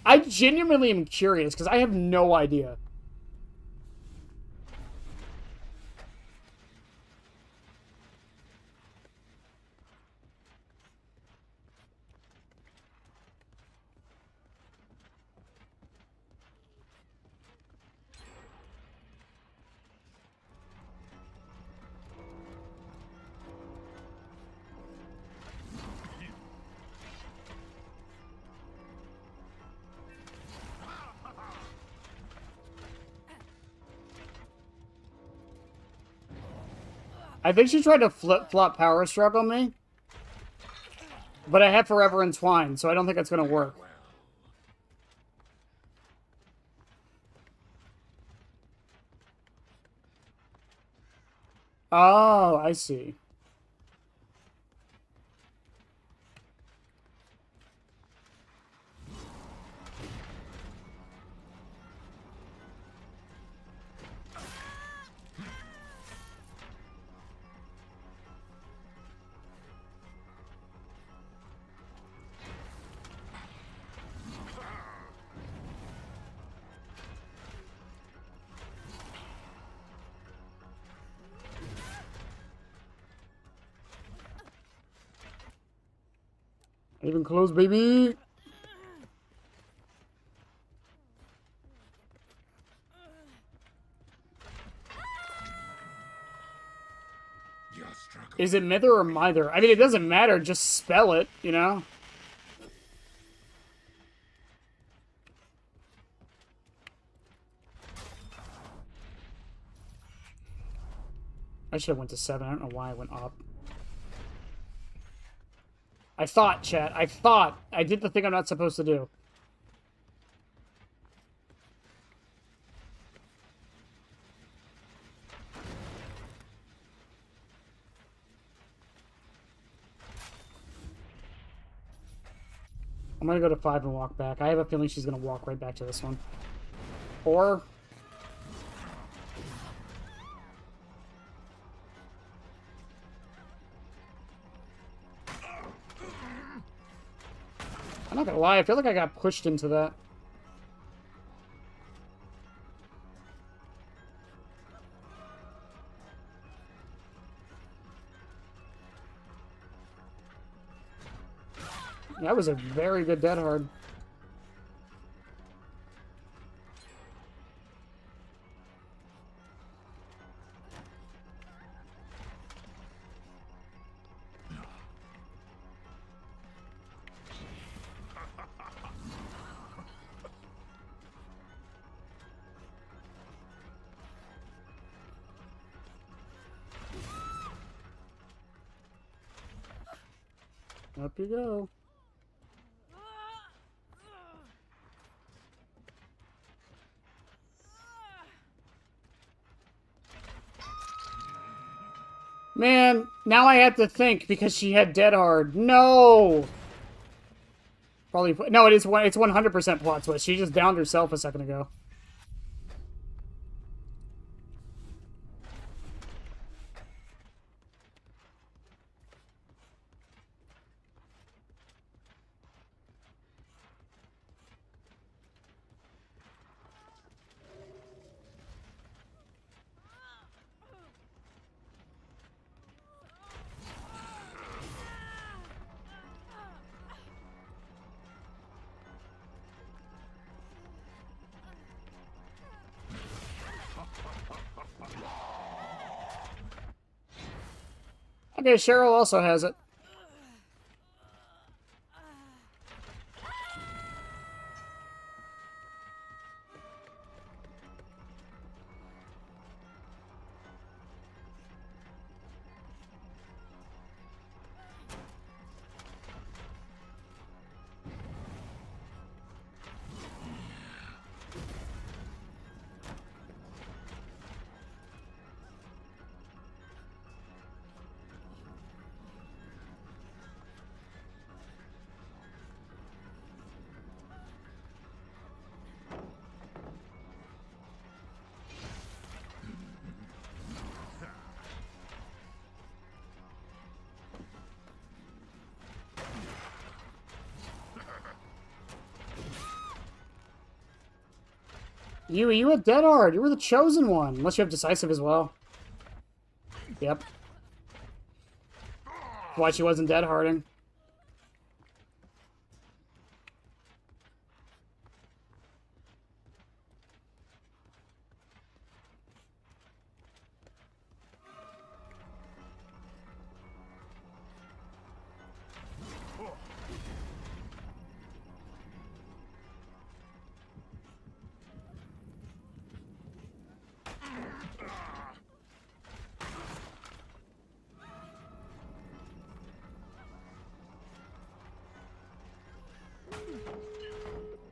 I genuinely am curious, because I have no idea. I think she tried to flip-flop power stroke on me. But I have Forever Entwined, so I don't think it's going to work. Oh, I see. Even close, baby. Is it mither or mither? I mean, it doesn't matter. Just spell it, you know? I should have went to 7. I don't know why I went up. I thought, chat. I thought. I did the thing I'm not supposed to do. I'm gonna go to 5 and walk back. I have a feeling she's gonna walk right back to this one. Or... I'm not gonna lie, I feel like I got pushed into that. That was a very good dead hard. Up you go. Man, now I have to think because she had dead hard. No. Probably no. It's 100% plot twist. She just downed herself a second ago. Okay, Cheryl also has it. You were dead hard. You were the chosen one. Unless you have decisive as well. Yep. Why she wasn't dead harding.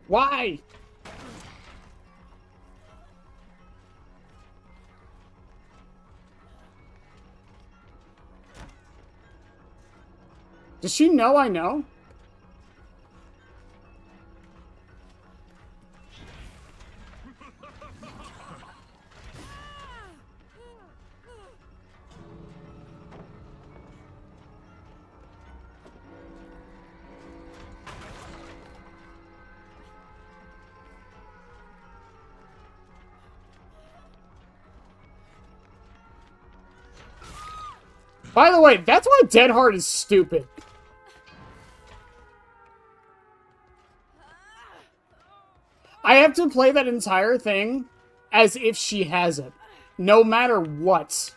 Why? Does she know I know? By the way, that's why Dead Hard is stupid. I have to play that entire thing as if she has it. No matter what.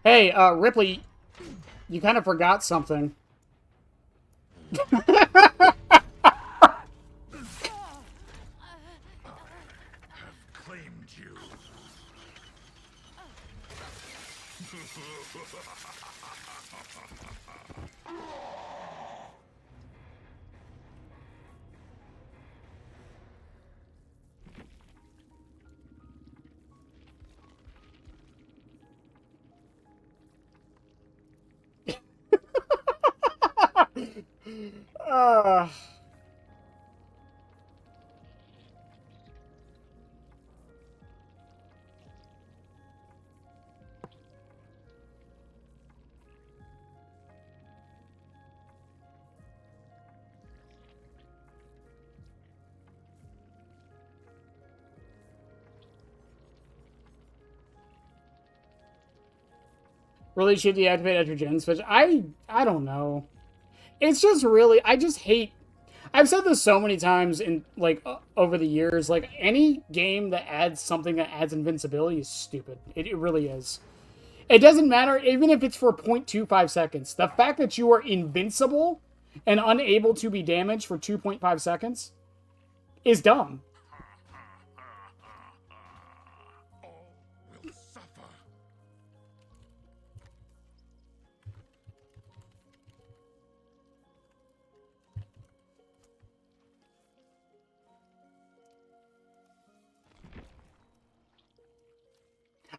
Hey, Ripley, you kind of forgot something. Claimed you. uh... Really should deactivate after gen switch? I don't know. It's just really, I just hate. I've said this so many times in like over the years. Like any game that adds something that adds invincibility is stupid. It really is. It doesn't matter even if it's for 0.25 seconds. The fact that you are invincible and unable to be damaged for 2.5 seconds is dumb. All will suffer.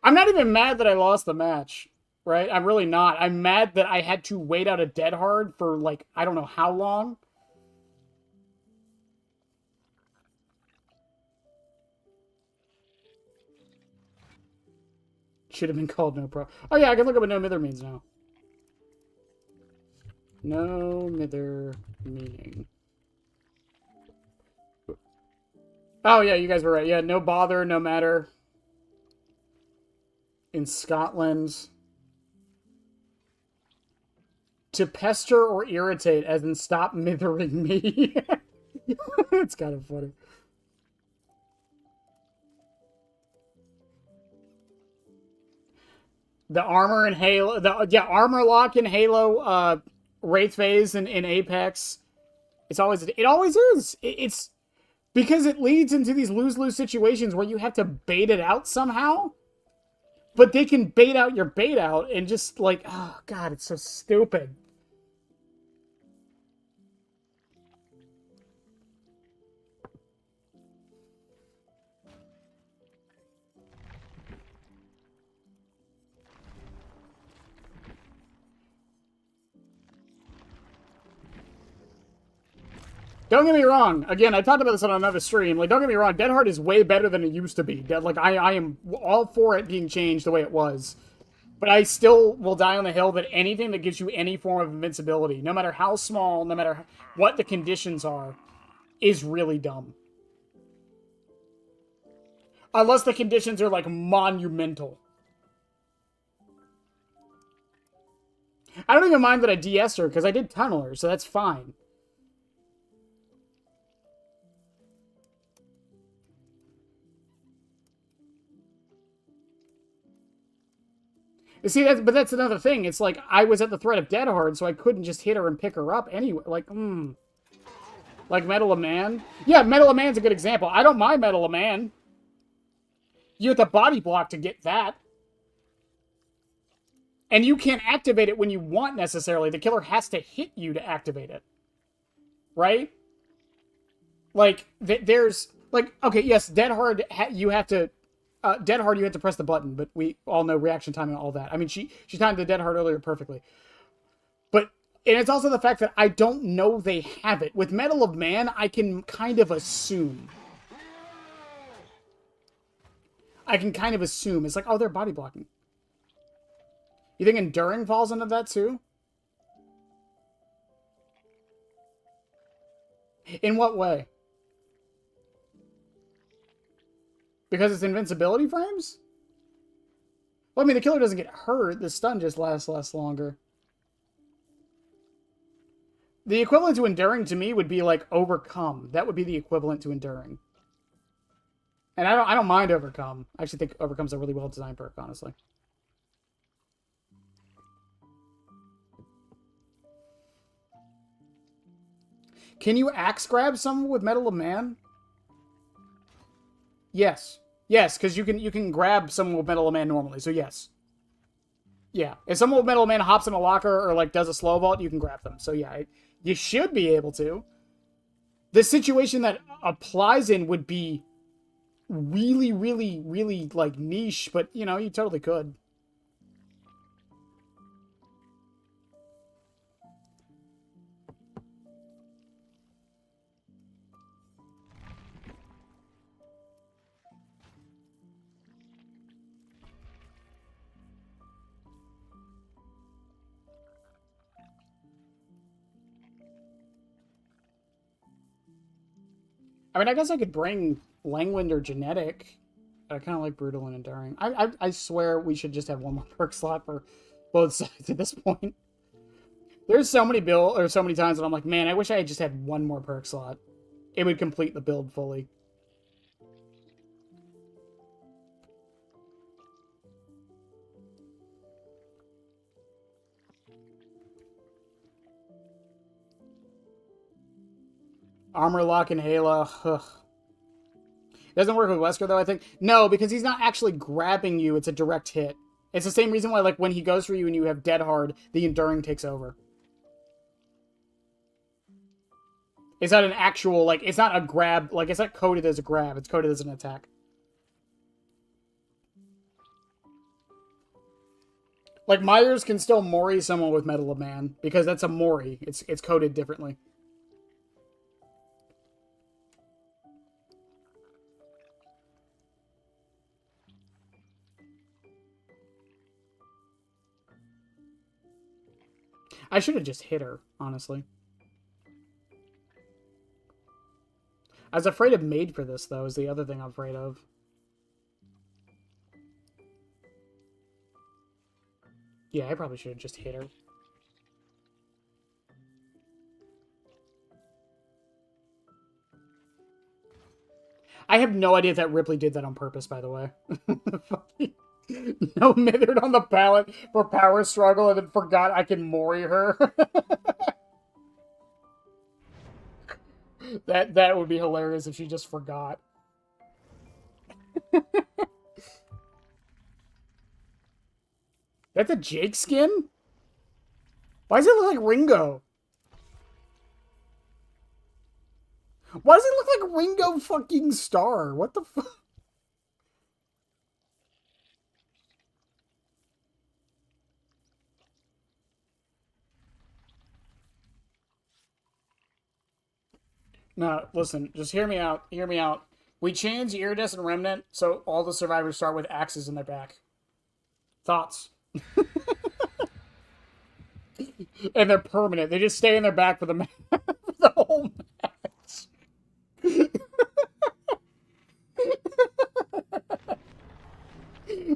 I'm not even mad that I lost the match, right? I'm really not. I'm mad that I had to wait out a dead hard for, like, I don't know how long. Should have been called no pro. Oh, yeah, I can look up what no mither means now. No mither meaning. Oh, yeah, you guys were right. Yeah, no bother, no matter. In Scotland. To pester or irritate, as in stop mithering me. It's kind of funny. The armor in Halo, armor lock in Halo, Wraith Phase in Apex. It always is. It's because it leads into these lose-lose situations where you have to bait it out somehow. But they can bait out your bait out and just like, oh god, it's so stupid. Don't get me wrong. Again, I talked about this on another stream. Like, don't get me wrong. Dead Hard is way better than it used to be. Like, I am all for it being changed the way it was. But I still will die on the hill that anything that gives you any form of invincibility, no matter how small, no matter what the conditions are, is really dumb. Unless the conditions are, like, monumental. I don't even mind that I DS'd her, because I did Tunneler, so that's fine. You see, but that's another thing. It's like, I was at the threat of Dead Hard, so I couldn't just hit her and pick her up anyway. Like, Like Metal of Man? Yeah, Metal of Man's a good example. I don't mind Metal of Man. You have to body block to get that. And you can't activate it when you want, necessarily. The killer has to hit you to activate it. Right? Like, there's... Like, okay, yes, Dead Hard, you have to... Dead Hard, you have to press the button, but we all know reaction time and all that. I mean, she timed the Dead Hard earlier perfectly. But... And it's also the fact that I don't know they have it. With Metal of Man, I can kind of assume. It's like, oh, they're body blocking. You think Enduring falls into that too? In what way? Because it's invincibility frames? Well, I mean, the killer doesn't get hurt. The stun just lasts longer. The equivalent to Enduring to me would be like Overcome. That would be the equivalent to Enduring. And I don't mind Overcome. I actually think Overcome's a really well designed perk, honestly. Can you axe grab someone with Metal of Man? Yes. Yes, because you can grab someone with Metal of Man normally, so yes. Yeah. If someone with Metal of Man hops in a locker or like does a slow vault, you can grab them. So yeah, you should be able to. The situation that applies in would be really, really, really like niche, but you know, you totally could. I mean, I guess I could bring Langwind or Genetic. I kind of like Brutal and Enduring. I swear we should just have one more perk slot for both sides at this point. There's so many times that I'm like, man, I wish I had just had one more perk slot. It would complete the build fully. Armor Lock and Halo. Ugh. Doesn't work with Wesker, though, I think. No, because he's not actually grabbing you. It's a direct hit. It's the same reason why, like, when he goes for you and you have Dead Hard, the Enduring takes over. It's not an actual, like, it's not a grab. Like, it's not coded as a grab. It's coded as an attack. Like, Myers can still Mori someone with Metal of Man, because that's a Mori. It's coded differently. I should have just hit her, honestly. I was afraid of Made for this, though, is the other thing I'm afraid of. Yeah, I probably should have just hit her. I have no idea if that Ripley did that on purpose, by the way. No Mithered on the pallet for power struggle and then forgot I can Mori her. That would be hilarious if she just forgot. That's a Jake skin? Why does it look like Ringo? Why does it look like Ringo fucking Starr? What the fuck? No, listen, just hear me out. Hear me out. We changed Iridescent Remnant so all the survivors start with axes in their back. Thoughts? And they're permanent. They just stay in their back for the, for the whole match.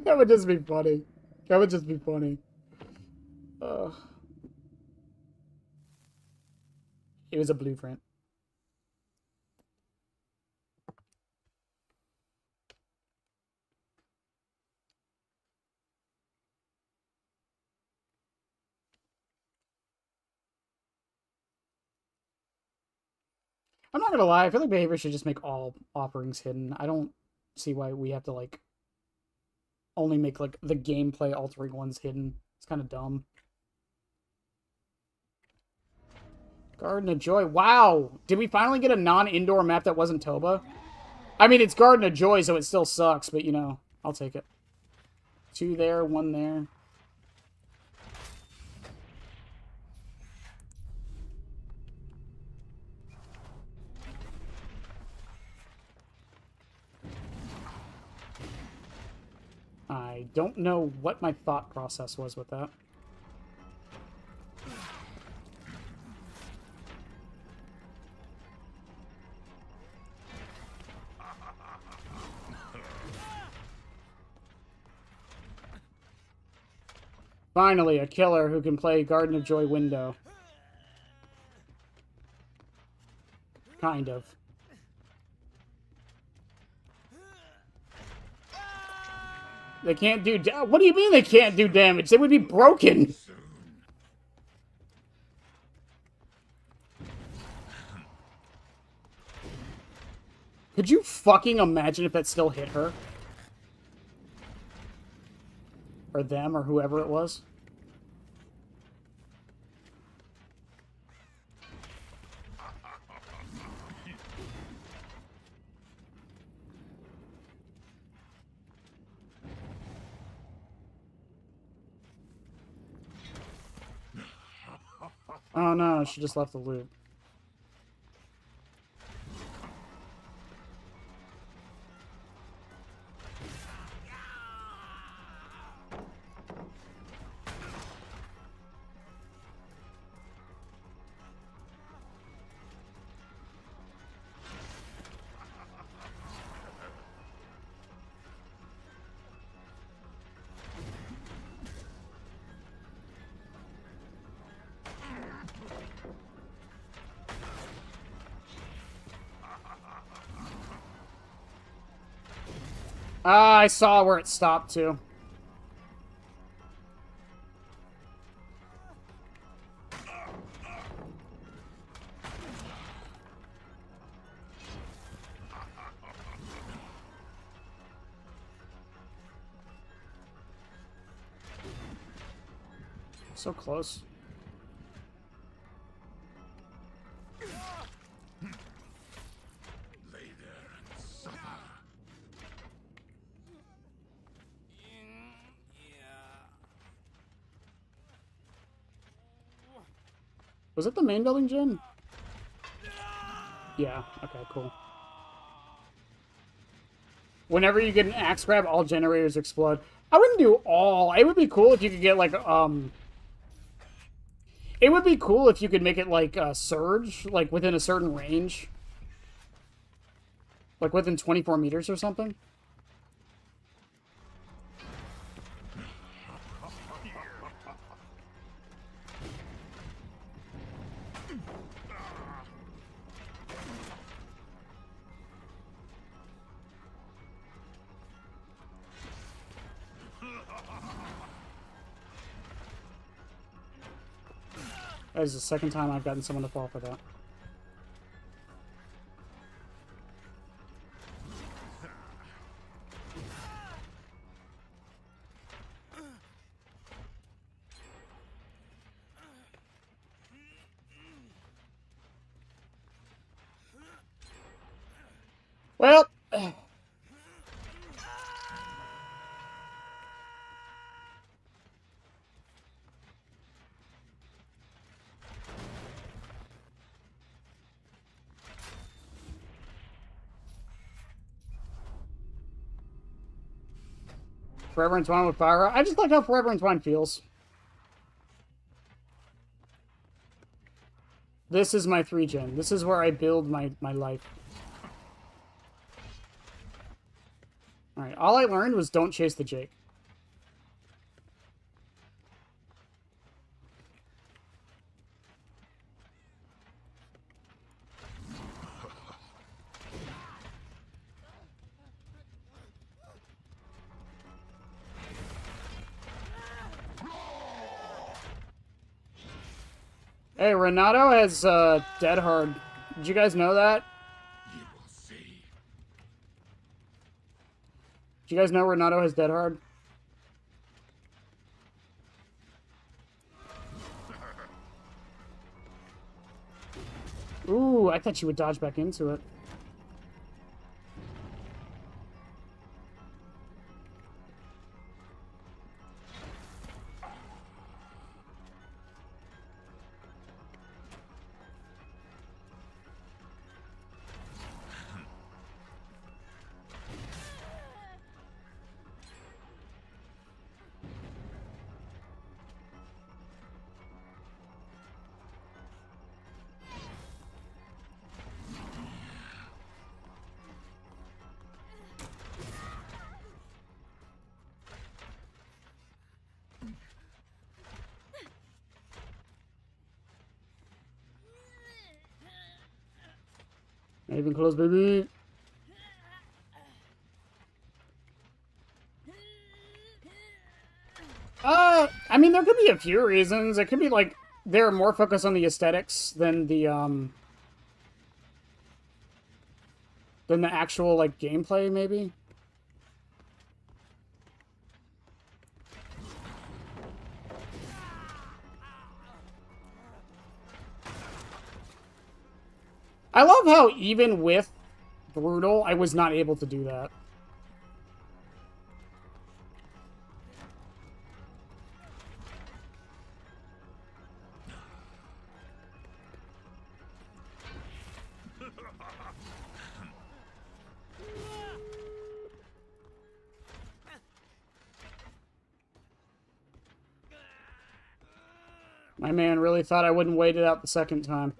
That would just be funny. That would just be funny. It was a blueprint. I'm not gonna lie, I feel like behavior should just make all offerings hidden. I don't see why we have to, like, only make, like, the gameplay altering ones hidden. It's kind of dumb. Garden of Joy. Wow! Did we finally get a non-indoor map that wasn't Toba? I mean, it's Garden of Joy, so it still sucks, but, you know, I'll take it. 2 there, 1 there. I don't know what my thought process was with that. Finally, a killer who can play Garden of Joy window. Kind of. They can't do... What do you mean they can't do damage? They would be broken! Could you fucking imagine if that still hit her? Or them, or whoever it was? Oh no, she just left the loop. Ah, I saw where it stopped to. So close. Lay there and suffer. Was it the main building, Jen? Yeah, okay, cool. Whenever you get an axe grab, all generators explode. I wouldn't do all. It would be cool if you could get, like, It would be cool if you could make it, like, a surge, like, within a certain range. Like, within 24 meters or something. That is the second time I've gotten someone to fall for that. Well... Forever Entwined with Pyra. I just like how Forever Entwined feels. This is my 3-gen. This is where I build my life. Alright, all I learned was don't chase the Jake. Hey, Renato has Dead Hard. Did you guys know that? You will see. Did you guys know Renato has Dead Hard? Ooh, I thought you would dodge back into it. Even close, baby. I mean, there could be a few reasons. It could be like they're more focused on the aesthetics than the actual like gameplay, maybe. I love how even with Brutal, I was not able to do that. My man really thought I wouldn't wait it out the second time.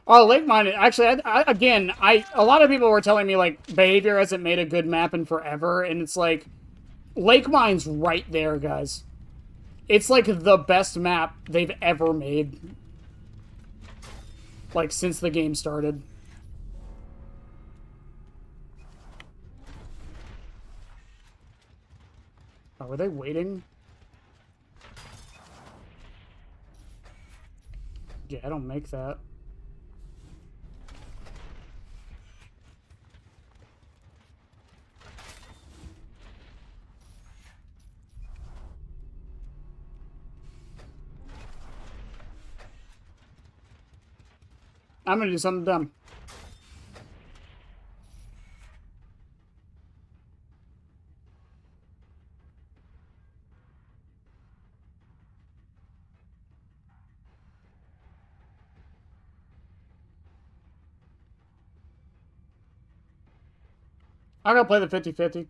Oh, Lake Mine, actually, again, a lot of people were telling me, like, Behavior hasn't made a good map in forever, and it's like, Lake Mine's right there, guys. It's, like, the best map they've ever made. Like, since the game started. Oh, are they waiting? Yeah, I don't make that. I'm gonna do something dumb. I'm gonna play the 50-50.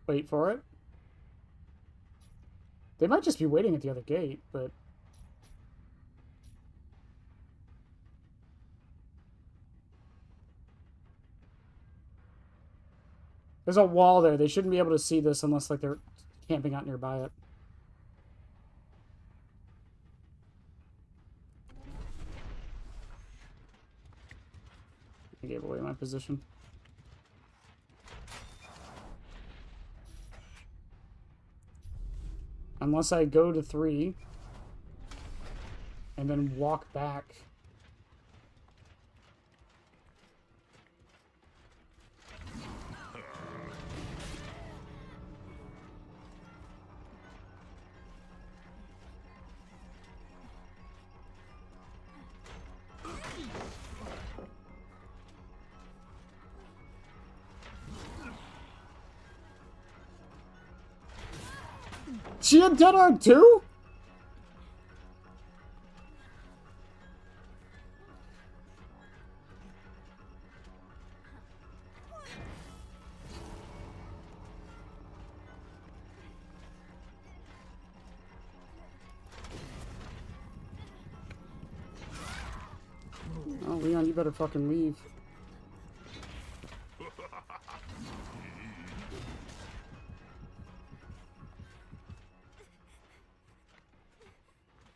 Wait for it. They might just be waiting at the other gate, but... There's a wall there. They shouldn't be able to see this unless, like, they're camping out nearby it. I gave away my position. Unless I go to 3 and then walk back. She had Dead Hard too? Oh, Leon, you better fucking leave.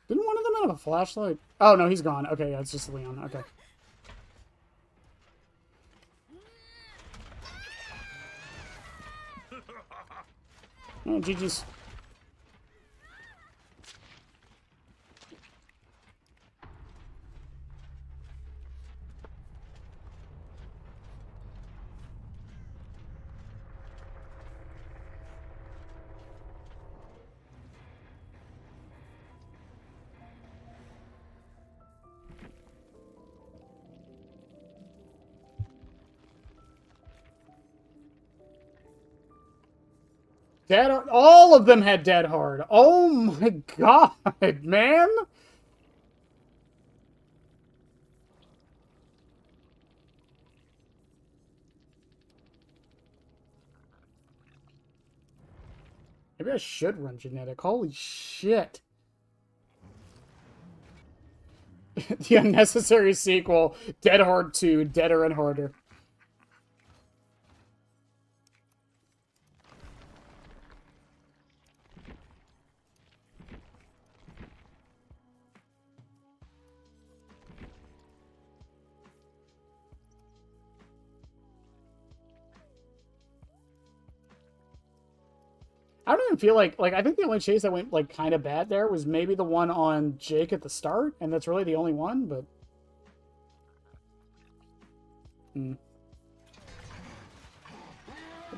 Didn't one of them have a flashlight? Oh, no, he's gone. Okay, yeah, it's just Leon. Okay. Oh, GG's. Dead Hard. All of them had Dead Hard. Oh my god, man. Maybe I should run genetic. Holy shit. The unnecessary sequel, Dead Hard 2, Deader and Harder. I don't even feel like I think the only chase that went like kind of bad there was maybe the one on Jake at the start, and that's really the only one, but it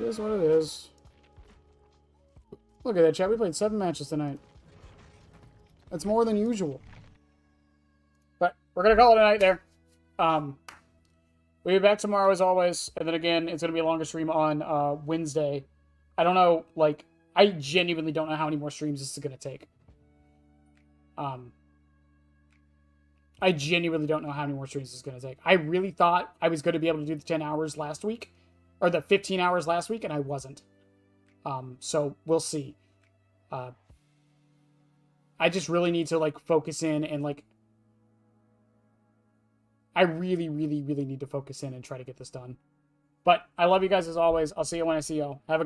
is what it is. Look at that, chat. We played 7 matches tonight. That's more than usual. But we're gonna call it a night there. We'll be back tomorrow as always, and then again, it's gonna be a longer stream on Wednesday. I don't know, like, I genuinely don't know how many more streams this is gonna take. I genuinely don't know how many more streams this is gonna take. I really thought I was gonna be able to do the 10 hours last week, or the 15 hours last week, and I wasn't. So we'll see. I just really need to like focus in and like, I really, really, really need to focus in and try to get this done. But I love you guys as always. I'll see you when I see y'all. Have a good